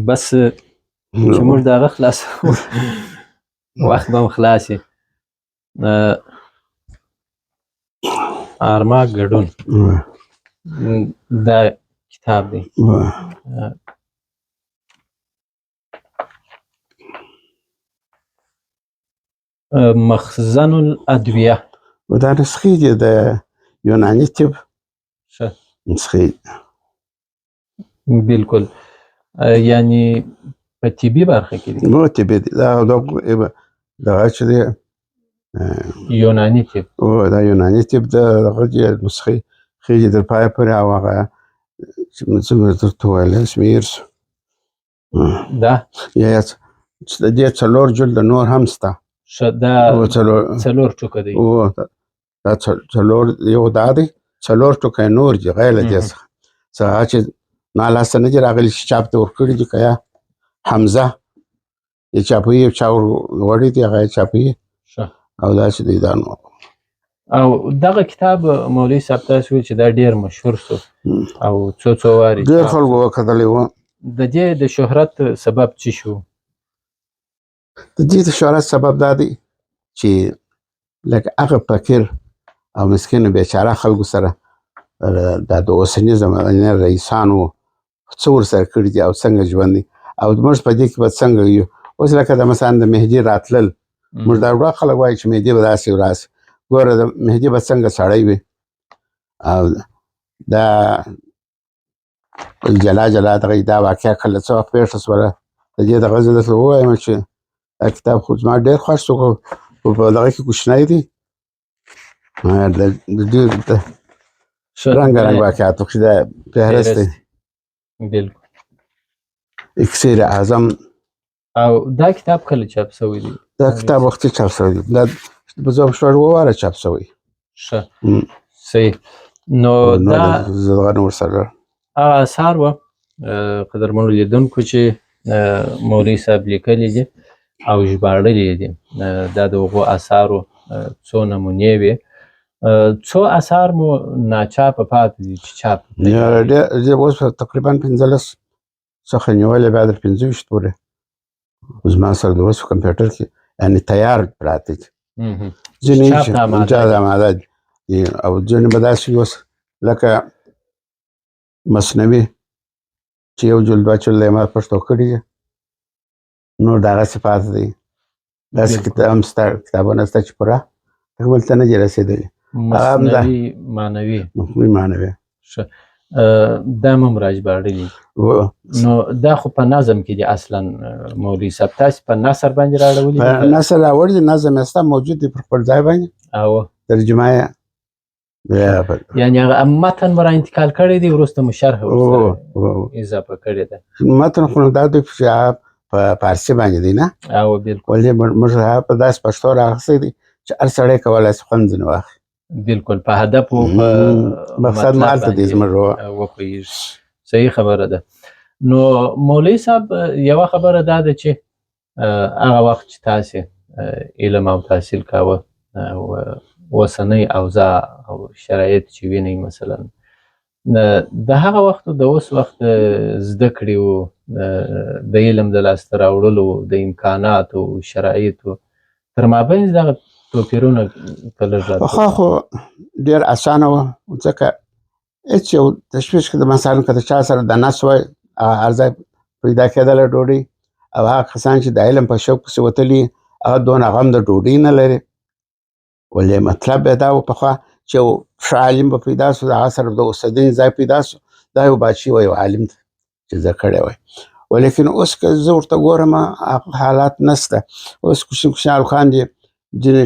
بس چې موږ د هغه خلاصو وخت به هم خلاص وي. ارماګډون دا کتاب دی. مخزن الادویه. دا نسخې دي د یوناني طب نسخې. بالکل. یعنی په طبي برخه کې دي؟ نو طبي دي. دغه چې دی یوناني طب. او دا یوناني طب دغه نسخې ښیږي تر پایه پورې. او هغه چې څنګه درته وویلی سمیرس دا یا د دې 4 جلده نور هم سته. دا 4 ټوکه دی. او دا 4 یو دا دی 4 ټوکه نور دي غیر له دې څخه. څه چې ما لاسته نه دي راغلي چې چاپ ته ورکړي دي که یا حمزه یې چاپوي یو چا وړي دي هغه یې چاپوي او داسې دی. دا نو او دغه کتاب مولوي صاحب تاسو ویل چې دا ډېر مشهور سو او څو وارې ډېر خلکو وکتلی و. د دې د شهرت سبب څه شو؟ د دې د شهرت سبب دا دی چې لکه هغه فقیر او مسکین بیچاره خلکو سره دا د اوسني زمانې رئیسانو څه ورسره کړي دي او څنګه ژوند دی او موږ په دې کې به څنګه یو. اوس لکه د مثلا د مهدي راتلل موږ دا ډېر خلک وایي چې مهدي به داسې وراسي. ګوره د مهدي به څنګه سړی وي او دا جلا دغه دا واقعه کله څه وخت پېښه شوله. د دې دغه زه درته ووایم چې دا کتاب خو زما ډېر خوښ شو. خو په دغه کې کوچنی دی د ډېر رنګ واقعاتو کې دا فهرست دی. بالکل. اکسیر اعظم. او دا کتاب کله چاپ شوی دی؟ دا کتاب وختي چاپ شوی دی. دا په 2 واره چاپ شوی. ښه صحیح. نو نو دا دغه نور سره هغه اثار وه قدرمنو لیدونکو چې مولوي صاحب لیکلي دي او ژباړلي دي. دا د هغو اثارو څو نمونې وې. څو اثار مو ناچاپه پاتې دي چې چاپ ډېر اوس تقریبا 15 څخه نیولې بیا تر 25 پورې زما سره د اوس په کمپیوټر کې یعنې تیار پراته دي. ځینې چاپ ته آماده دي او ځینې به داسې اوس لکه مصنوي چې یو جلد دوه جلده یې ما پښتو کړي دي نو دغسې پاته دی. داسې کتابونه شته چې پوره تکمیل ته نه دي رسېدلي. مصنوي معنوي ښه دا هم راژباړلي. نو دا خو په نظم کې دي اصلا مولوي صاحب. تاسې په نثر باندې راوړلي؟ په نثر راوړي دي، نظم یې شته موجود دی پر خپل ځای باندې او ترجمه یې یعنې هغه متن به را انتقال کړی دی وروسته مو شرح اضافه کړې ده. متن خو دا دی چې په فارسي باندې دی نه او بالکل ولې موږ په داسې پښتو راغستی دی چې هر سړی کولی شي خوند ځینې واخلي. بالکل په هدف او په مقصد مو هلته دی زموږ وپوهېږي. صحیح خبره ده. نو مولوي صاحب یوه خبره دا ده چې هغه وخت چې تاسې علم او تحصیل کاوه او اوسنۍ اوضاع او شرایط چې وینئ مثلا د هغه وخت د اوس وخت زده کړې و د علم د لاسته راوړلو د امکاناتو شرایطو تر مابین دغه توپیرونه په لږ پخوا خو ډېر اسانه وه ځکه هېڅ یو تشویش کې د مثلا که د چا سره د نس وای هر ځای پیدا کېدله ډوډۍ او هغه کسان چې د علم په شوق پسې وتلي هغه دونه غم د ډوډۍ نه لري. ولې مطلب یې دا و پخوا چې یو ښه عالم به پیدا سو د هغه سره د اوسېدنې ځای پیدا سو دا یو بادشي وای یو عالم ته چې زده کړی وای. ولیکن اوس که زه ورته ګورم هغه حالات نسته. اوس کوچني کوچني هلکان دي ځینې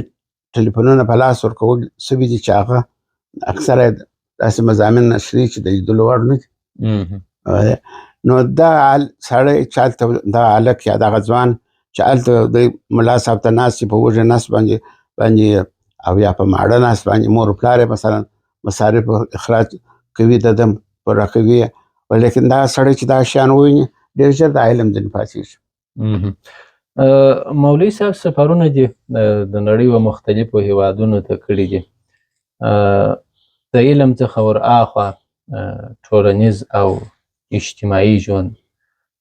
ټلیفونونه په لاس ورکول سوي دي چې هغه اکثره داسې مضامین نشري چې د لیدلو وړ نه دي. نو دا سړی چې هلته دغه هلک یا دغه ځوان چې هلته د ملا صاحب ته ناست په وږې نس باندې او یا په ماړه ناست باندې مور پلار یې مثلا مصارف اخراج کوي د دم پوره کوي. ولیکن دا سړی چې دا شیان وویني ډېر ژر د علم ځینې پاتېږي. مولوي صاحب سفرونه دي د نړۍ و مختلفو هیوادونو ته کړي دي. د علم څخه ور اخوا ټولنیز او اجتماعي ژوند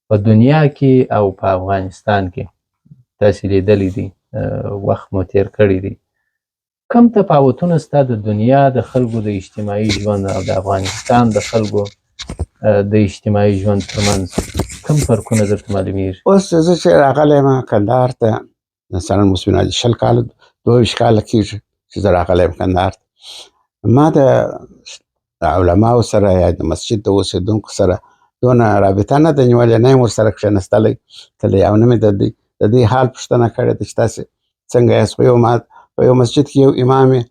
په دنیا کې او په افغانستان کې تاسې لیدلی دي، وخت مو تیر کړی دی. کم تفاوتونه ستا د دنیا د خلکو د اجتماعي ژوند او د افغانستان د خلکو د اجتماعي ژوند ترمنځ کم فرقونه درته معلومیږي؟ اوس زه چې راغلی یم کندهار ته مثلا مسلمان 20 کاله 22 کاله کېږي چې زه راغلی یم کندهار ته. ما د علماو سره یا د مسجد د اوسېدونکو سره دونه رابطه نه ده نیولې، نه یم ورسره کښېنستلی تللی او نه مې د دې حال پوښتنه کړې ده چې تاسې څنګه یاست. په یو مسجد کې یو امام یې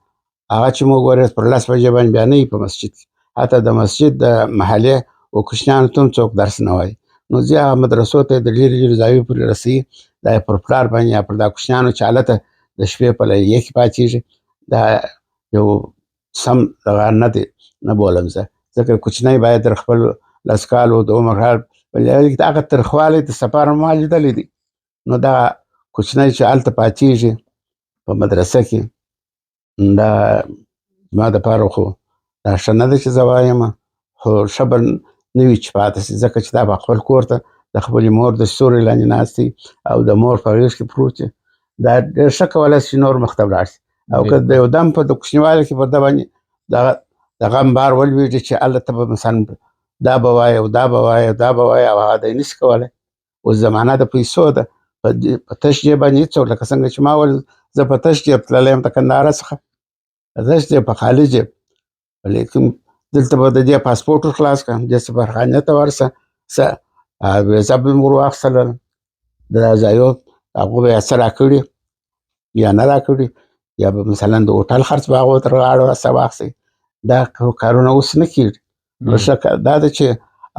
هغه چې موږ ورېد پر 10 بجې باندې بیا نه وي په مسجد کې، حتی د مسجد د محلې و کوچنیانو ته هم څوک درس نه وایي. نو ځي هغه مدرسو ته د لرې لرې ځایو پورې رسوي، دا یې پر پلار باندې یا پر دا کوچنیانو چې هلته د شپې په لیلیې کې پاتېږي دا یو سم دغه نه دی، نه بولم زه. ځکه کوچنی باید در خپل 10 کالو د عمر حال په لیلیه کې هغه ترخوالی د سفر ما لیدلی دی. نو دا کوچنی چې هلته پاتېږي په مدرسه کې دا زما دپاره خو دا ښه نه ده چې زه وایم، خو ښه به نه وي چې پاته سي، ځکه چې دا په خپل کور ته د خپلې مور د ستوري لاندې ناست دی او د مور په غېږ کې پروت دی. دا ډېر ښه کولی شي نور مخته ولاړ شي. او که د یو دم په د کوچنیوالي کې پر ده باندې د غم بار ولوېږي چې هلته به مثلا دا به وایي او دا به وایي او دا به وایي او هغه دی نه شي کولی. اوس زمانه د پیسو ده، په تش جیب باندې هېڅوک لکه څنګه چې ما ویل زه په تش جیب تللی یم د کندهاره څخه په تش جیب په خالي جیب. لیکن دلته به د دې پاسپورټ ور خلاص کړه، دې سفرخانې ته ورسه ویزه به مې ور واخیستله د دا ځایو هغو به یا څه راکړي یا نه راکړي، یا به مثلا د هوټل خرڅ به هغو تر غاړه واخیستئ. دا کارونه اوس نه کېږي. نو ښه دا ده چې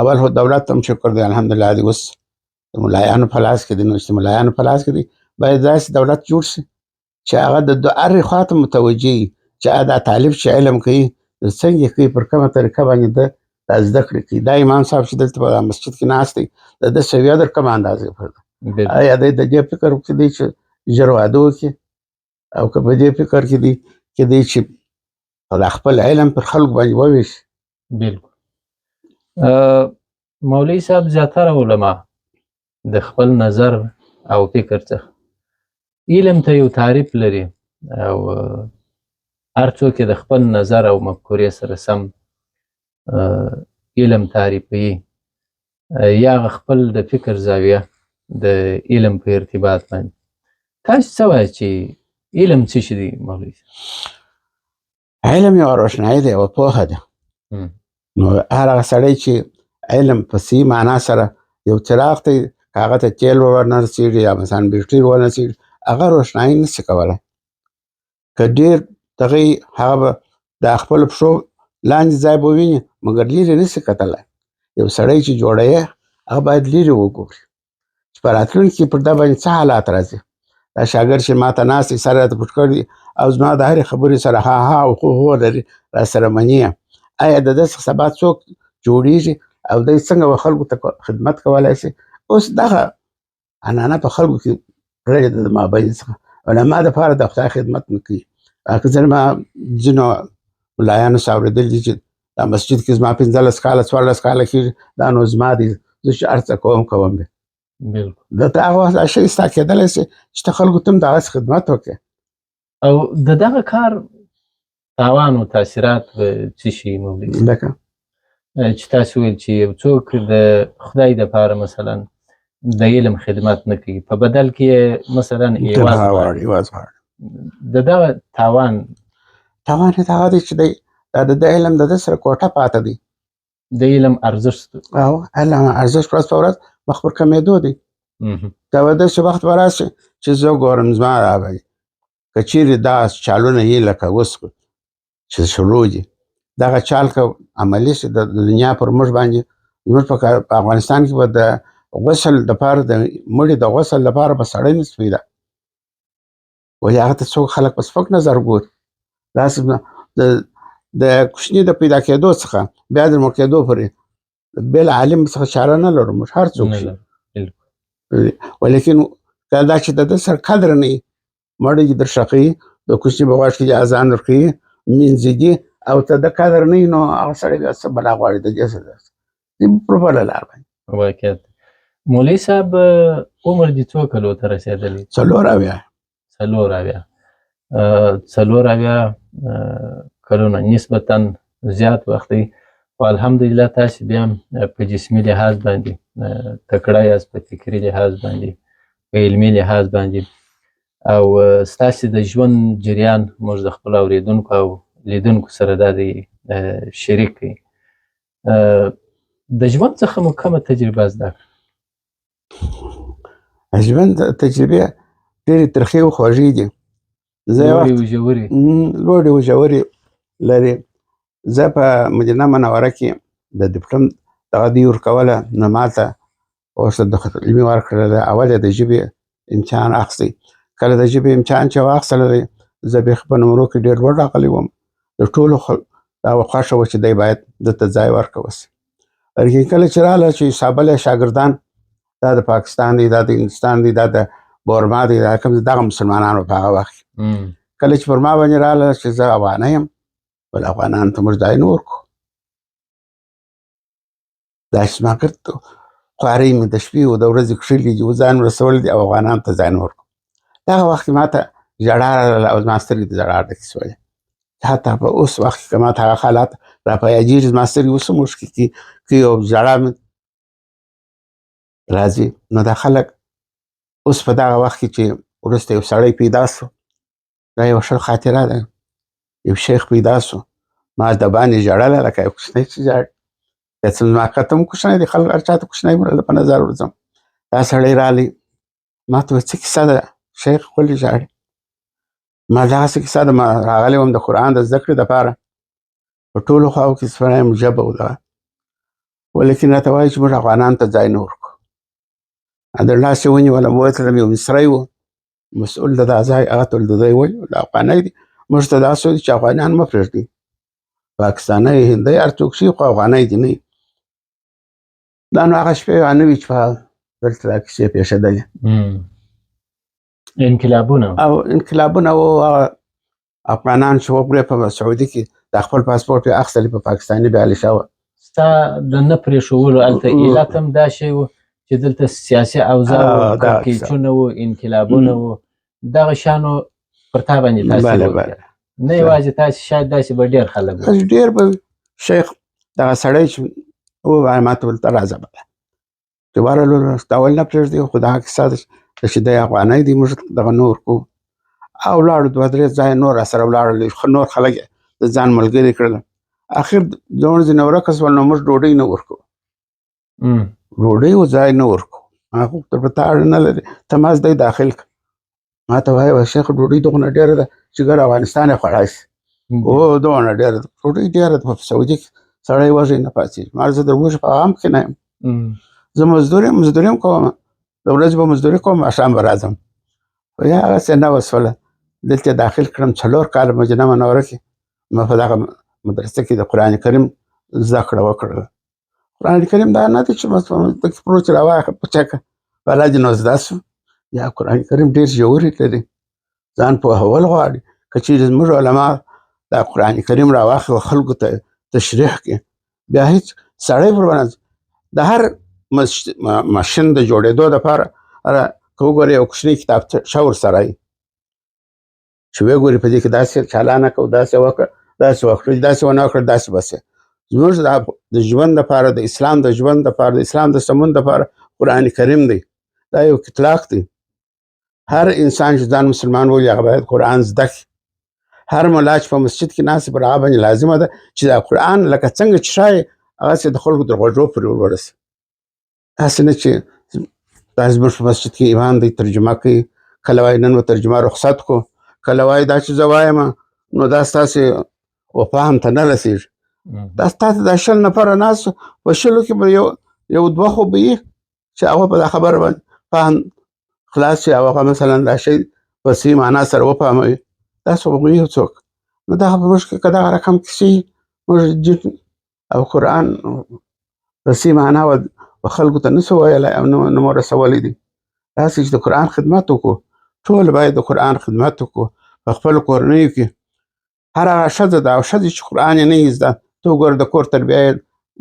اول خو دولت ته هم شکر دی الحمدلله دی اوس د ملایانو په لاس کې دی. نو چې د ملایانو په لاس کې دی باید داسې دولت جوړ شي چې هغه د هرې خوا ته متوجه وي چې دا طالب چې علم کوي د څنګه کوي پر کومه طریقه باندې دا زده کړې کوي. دا امام صاحب چې دلته په مسجد کې ناست دی د ده سویه در کومه اندازې پر ده آیا دی د دې فکر کې دی چې ژر واده وکړي او که په دې فکر کې دی چې خپل علم پر خلکو باندې وویشي. بالکل. مولوي صاحب زیاتره علما د خپل نظر او فکر څخه علم ته یو تعریف لري او هر څوک د خپل نظر او مفکورې سره سم علم تعریفوي یا خپل د فکر زاویه د علم په ارتباط باندې. تاسو څه وایئ چې علم څه شی دی مولوي صاحب؟ علم یو روښنایي دی او پوهه ده. نو هر هغه سړی چې علم په صحیح معنا سره یو څراغ ته هغه ته تیل ورنه رسېږي یا مثلا بیټرۍ ورنه رسېږي هغه روښنایي نشي کولی. که ډېر دغه هغه به د خپلو پښو لاندې ځای به وویني مګر لرې نشي کتلی. یو سړی چې جوړوي هغه باید لرې وګوري چې په راتلونکي کې پر ده باندې څه حالات راځي. دا شاګرد چې ما ته ناست دی سر راته پټ کړی او زما د هرې خبرې سره ها ها او هو لري را سره مني یم. آیا د ده څخه سبا څوک جوړیږي او دی څنګه به خلکو ته خدمت کولی شي؟ اوس دغه عنعنه په خلکو کې پرېږده د مابین څخه. علما دپاره د خدای خدمت نه کوي. که ځل ما ځینو ملایانو څه اورېدلي دي چې دا مسجد کې زما 15 کاله 14 کاله کېږي دا نو زما دی زه چې هر څه کوم دی. دلته هغه وخت دا شی ستا کېدلی شي چې ته خلکو ته هم دغسې خدمت وکړې. او د دغه کار تاوان او تاثیرات به څه شي مولوي صاحب؟ لکه چې تاسو ویل چې یو څوک د خدای دپاره مثلا د علم خدمت نه کوي په بدل کې مثلا عوض غواړي. د دغه تاوان یې هغه دی چې دی د ده علم د ده سره کوټه پاته دی. د علم ارزښت او علم ارزښت ورځ په ورځ مخ پر کمېدو دی. دا به داسې وخت به راشي چې زه ګورم زما راغی که چیرې دا چالونه یې لکه اوس چې شروع دي دغه چال که عملي شي د دنیا پر موږ باندې زموږ په افغانستان کې به د غسل دپاره د مړي د غسل دپاره به سړی نشي پیدا. ولې هغه ته څوک خلک په سپک نظر ګوري. داسې د کوچني د پیدا کېدو څخه بیا د مړ کېدو پورې بل عالم څخه چاره نه لرو موږ هر څوک شي. ولیکن که دا چې د ده سره قدر نه وي مړی دې در ښخوي د کوچني په غوږ کې دې اذان ورکوي مینځي دي او ته د قدر نه وي نو هغه سړی بیا څه بلا غواړي د دې سره پر بله لار باندې. واقعیت. مولوي صاحب عمر دې څو کلو ته رسېدلی؟ 40 کلونه نسبتا زیات وخت دی او الحمدلله تاسې بیا په جسمي لحاظ باندې تکړه یاست په فکري لحاظ باندې په علمي لحاظ باندې او ستاسې د ژوند جریان موږ د خپلو اورېدونکو او لیدونکو سره دا دی شریک کړي. د ژوند څخه مو کومه تجربه زده کړه؟ ژوند تجربې ډېرې ترخې او خوږې دي. لوړې او ژورې لري. زه په مدینه منوره کې د ډیپلوم دغه دې ورکوله نو ما ته اوس د علمي ورکړله. اول یې د ژبې امتحان اخیستی. کله د ژبې امتحان چې واخیستلی زه بیخي په نمرو کې ډېر لوړ راغلی وم. د ټولو دا خوښه وه چې دی باید دته ځای ورکوه شي. لیکن کله چې راغله چې حسابله شاګردان دا د پاکستان دی دا د هندوستان دی دا د بورما دی دا کوم دغه مسلمانانو په هغه وخت کله چې پر ما باندې راغله چې زه افغانه یم ول افغانانو ته موږ ځای نه ورکړو. داسې زما ګرد خوارۍ مې د شپې و د ورځې کښلي دي و ځان رسول دي او افغانانو ته ځای نه ورکړو. دغه وخت ما ته ژړا راغله او زما سترګې د ژړا ډکې شولې. حتی په اوس وخت کې که ما ته هغه حالات را په یادېږي زما سترګې اوس هم اوښکې کوي او ژړا مې راځي. نو دا خلک اوس په دغه وخت کې چې وروسته یو سړی پیدا شو دا یو ښه خاطره ده. یو شیخ پیدا شو ما د باندې ژړله لکه یو کوچنی چې ژاړي. زما قد هم کوچنی دی خلک هر چا ته کوچنی په نظر ورځم. دا سړی رالی ما ته څه کیسه ده شیخ ولې ژاړي؟ ما دغسې کیسه ده ما راغلی وم د قرآن د زده کړې دپاره په ټولو خواو کې سپرایم ژبه و دغه ولیکن راته وایي چې موږ افغانانو ته ځای نه ورکړو. د لاسې ونیولم ووتلم یو مصری و مسؤل د دا ځای هغه ته د دی وایي د افغانۍ دی موږ ته داسې وایي چې افغانان مه پرېږدئ پاکستانی هندی هر څوک شي خو افغانۍ دي نه وي. دا نو هغه شپې نه وي چې په دلته دا کیسې پېښېدلې انقلابونه او انقلابونه او افغانان چې وګورې په سعودي کې د خپل پاسپورټ یې اخیستلی په پاکستاني بیا شوه. ستا د نه پرېښولو هلته علت هم دا شی و چې دلته سیاسي اوضاع و، کړکېچونه و، انقلابونه و، دغه شیانو پر تا باندې تاثیر وکړ. نه یوازې تاسې، شاید داسې به ډېر خلک وي. ډېر به شیخ دغه سړی چې ووایه ما ته ولته راځه بله چې ورغلو دا ولې نه پرېږدي خو دغه کیسه ده چې دی افغانی دی موږ دغه نه ورکوو او ولاړو 2-3 ځایه نور راسره ولاړل نور خلک د ځان ملګري کړل. اخر ځوړ ځینې ورکه شول نو موږ ډوډۍ نه ورکوو ډوډۍ و ځای نه ورکوو هغه تر په تا اړه نه لري ته مازدی داخل کړه ما ته وایه شیخ ډوډۍ دغونه ډېره ده چې ګر افغانستان یې خوړای شي او دغونه ډېره ده ډوډۍ ډېره ده په سعودي کې سړی وږی نه پاڅېږي ما زه درموږ په عام کې نه یم زه مزدوري هم کوم د ورځې به مزدوري کوم ماښام به راځم خو یا هغسې نه وسوله دلته داخل کړم 4 کاله مدینه منوره کې ما په دغه مدرسه کې د قرآن کریم زده کړه وکړله. قرآن کریم دا نه دی چې پکې پروت چې راواخله په چکه بلا دې نو زده شو یا قرآن کریم ډېر ژورې لري ځان پوهول غواړي که چیرې زموږ علما دا قرآن کریم راواخلي خلکو ته تشریح کړي بیا هیڅ سړی پر باندې د هر ماشین د جوړېدو دپاره که وګورې یو کوچنی کتابچه ورسره وي چې ویې ګورې په دې کې داسې چالانه کړو داسې وکړه داسې وکړه داسې ونه کړه داسې بس زموږ د ژوند دپاره د اسلام د ژوند دپاره د اسلام د سمون دپاره قرآن کریم دی دا یو اطلاق دی. هر انسان چې ځان مسلمان بولي هغه باید قرآن زده کړي. هر ملا چې په مسجد کې ناست پر هغه باندې لازمه ده چې دا قرآن لکه څنګه چې ښایي هغسې د خلکو تر غوږو پورې ورورسي. هسې نه چې دا زموږ په مسجد کې امام دی ترجمه کوي کله وایي نن به ترجمه رخصت کړو کله وایي دا چې زه وایم نو دا ستاسې وفهم ته نه رسېږي دا ستاسې دا 20 نفره ناست په 20 کې به یو 2 خو به وي چې هغه په دا خبره باندې فهم خلاص شي او هغه مثلا دا شی په صحیح معنا سره وفهموي داسې خو به وي څوک نو دغه په موږ کې که دغه رقم کیسې موږ دین او قرآن په صحیح معنا و خلکو ته نسو ویلی او نه مو رسولی دي داسې چې د قرآن خدمت وکړو ټول باید د قرآن خدمت وکړو په خپلو کورنیو کې هر هغه ښځه ده او ښځې چې قرآن یې نه وي زده ته وګوره د کور تربیه یې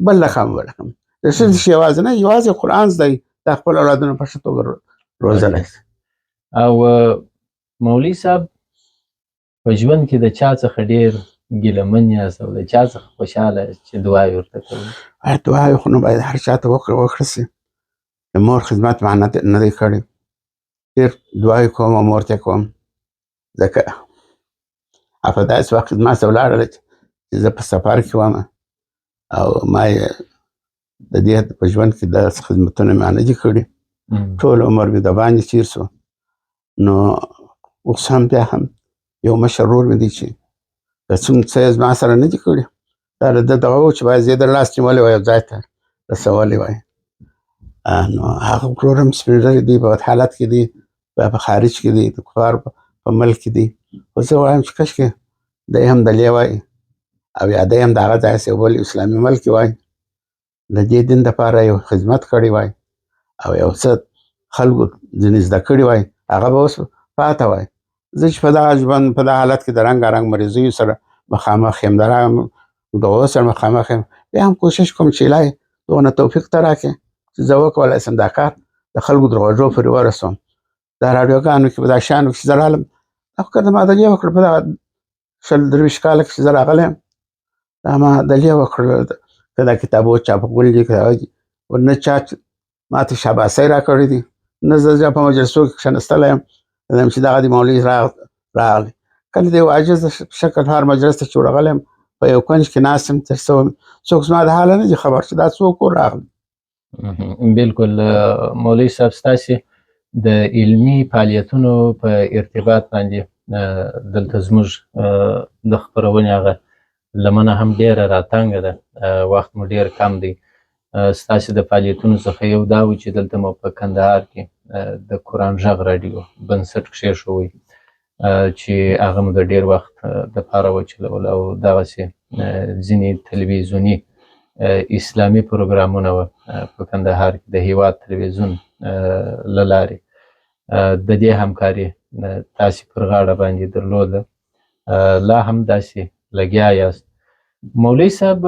بل رقم د ښځې چې یوازې نه یوازې قرآن زده وي دا خپل اولادونه په ښه توګه روزلی شي. او مولوي صاحب په ژوند کې د چا څخه ډېر ګیلهمن یاست او د چا څخه خوشحاله یاست چې دعاوې ورته کوئ؟ دعاوې خو نو باید هر چا ته وکړه سي د مور خدمت ما نه دی کړی ډېر دعاوې کوم او مور ته کوم ځکه په داسې وخت ما ته ولاړله چې زه په سفر کې وم او ما یې د دې په ژوند کې داسې خدمتونه ما نه دي کړي ټول عمر مې د باندې تېر شو نو اوس هم بیا هم یو مشر ورور مې دی چې د څومره څه یې زما سره نه دي کړي دا د ده دغه و چې باید زه یې در لاس نیولی وای یو ځای ته رسولی وای نو هغه ورور هم سپین ږیری دی په حالت کې دی په خارج کې دی د کفار په ملک کې دی خو زه وایم چې کشکې دی هم دلې وای او یا دی هم د هغه ځای یو بل اسلامي ملک وای د دې دین دپاره یو خدمت کړی وای او یو څه خلکو ځینې زده کړي وای هغه به اوس پاته وای زه چې په دغه ژوند په دغه حالت کې د رنګارنګ مریضیو سره مخامخ یم د دغو سره مخامخ یم بیا هم کوشش کوم چې الهی دغونه توفیق ته راکړې چې زه وکولی سم دا کار د خلکو تر غوږو پورې ورسوم دا راډیوګانو کې په دا شیانو کې چې زه رالم دا خو که د ما دلې وکړه په دغه 20-23 کاله کې چې زه راغلی یم دا ما دلې وکړله که دا کتابو چاپول دي نه چا ما ته شاباسۍ راکړې دي نه زه په مجلسو کې کښېنستلی یم چې دغه د مولوي راغلی کله د یو عاجز شکل هر مجلس ته چې ورغلی یم په یو کنج کې ناست یم تر څو څوک زما د حاله نه دي خبر چې دا څوک راغلی. بلکل مولوي صاحب ستاسې د علمي فعالیتونو په ارتباط باندې دلته زموږ د خپرونې هغه لمنه هم ډېره راتنګه ده وخت مو ډېر کم دی ستاسې د فعالیتونو څخه یو دا و چې دلته مو په کندهار کې د قرآن غږ راډیو بنسټ کښېښوی چې هغه مو د ډېر وخت دپاره وچلول او دغسې ځینې تلویزیوني اسلامي پروګرامونه وه په کندهار کې د هیواد تلویزیون له لارې د دې همکاري تاسې پر غاړه باندې درلوده، لا هم داسې لګیا یاست. مولوي صاحب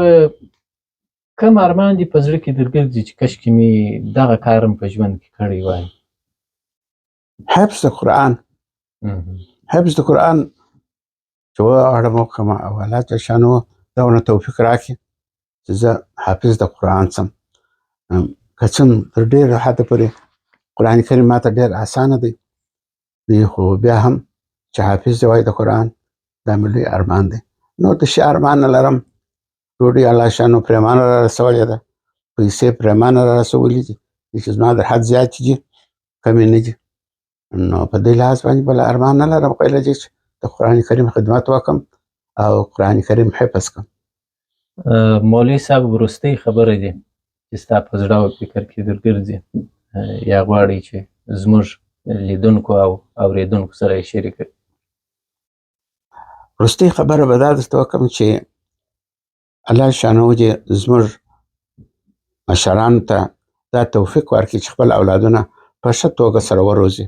کوم ارمان دې په زړه کې درګرځي چې کشکې مې دغه کار هم په ژوند کې کړی وای؟ حفظ د قرآن حفظ د قرآن چې وغواړم وکړم او الله جل شانه دونه توفیق راکړي چې زه حافظ د قرآن شم. که څه تر ډېر حده پورې قرآن کریم ماته ډېر اسانه دی خو بیا هم چې حافظ دی وای د قرآن دا مې لوی ارمان دی. نور د شي ارمان نه لرم. ډوډۍ الله شانو پرېمانه را رسولې ده، پیسې پرېمانه را رسولې دي چې زما د حد زیاتې دي، کمې نه دي. نو په دې لحاظ باندې بل ارمان نه لرم غیر له دې چې د قرآن کریم خدمت وکړم او قرآن کریم حفظ کړم. مولوي صاحب وروستۍ خبره دي چې ستا په زړه او فکر کې درګرځي یا غواړئ چې زموږ لیدونکو او اورېدونکو سره یې شریکه کړي؟ وروستۍ خبره به دا درته وکړم چې الله شانه دې زموږ مشرانو ته دا توفیق ورکړي چې خپل اولادونه په ښه توګه سره وروزي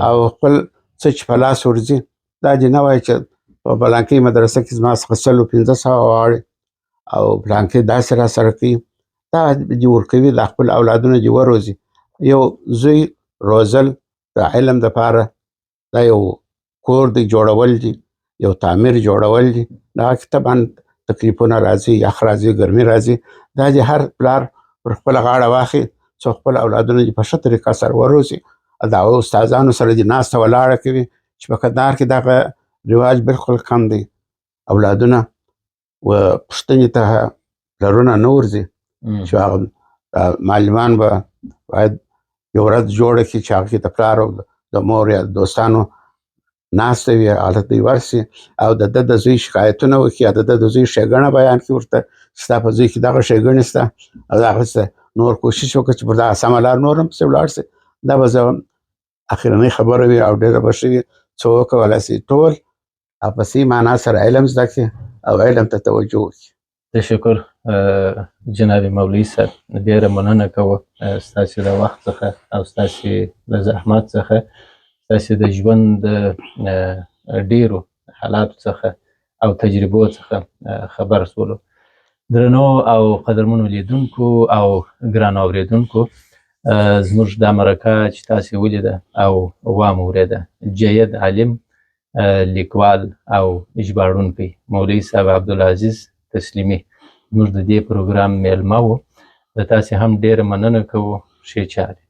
او خپل څه چې په لاس ورځي دا دې نه وایي چې په فلانکۍ مدرسه کې زما څخه 100-500 غواړي او فلانکۍ داسې را سره کوي. دا دې ورکوي دا خپل اولادونه دې وروزي. یو زوی روزل د علم دپاره دا یو کور دی جوړول دي، یو تعمیر جوړول دي. دا کې طبعا تکلیفونه راځي، یخ راځي، ګرمي راځي. دا دې هر پلار پر خپله غاړه واخلي څو خپل اولادونه دې په ښه طریقه سره وروزي. د هغو استادانو سره دې ناسته ولاړه کوي چې په کندهار کې دغه رواج بالکل کم دی. اولادونه و پوښتنې ته پلرونه نه ورځي چې هغه معلمان به باید یو ورځ جوړه کړي چې هغه کې د پلار او د مور یا دوستانو ناسته وي، هلته دوی ورسي او د ده د زوی شکایتونه وکړي یا د ده د زوی ښېګڼه بیان کړي ورته چې ستا په زوی کې دغه ښېګڼې شته او د هغه څه نور کوشش وکړه چې پر دغه سمه لار نور هم پسې ولاړ سي. دا به زه اخرنۍ خبره وي او ډېره به ښه وي څه وکولی سي ټول او په صحیح معنا سره علم زده کړي او علم ته توجه وکړي. تشکر جناب مولوي صاحب، ډېره مننه کوو ستاسې د وخت څخه او ستاسې د زحمت څخه، ستاسې د ژوند د ډېرو حالاتو څخه او تجربو څخه خبر سولو. درنو او قدرمنو لیدونکو او ګرانو اورېدونکو، زموږ دا مرکه چې تاسې ولیده او وام اورېده، جید عالم، لیکوال او ژباړونکی مولوي صاحب عبدالعزیز تسلیمي زموږ د دې پروګرام میلمه و. د تاسې هم ډېره مننه کوو. ښې چارې.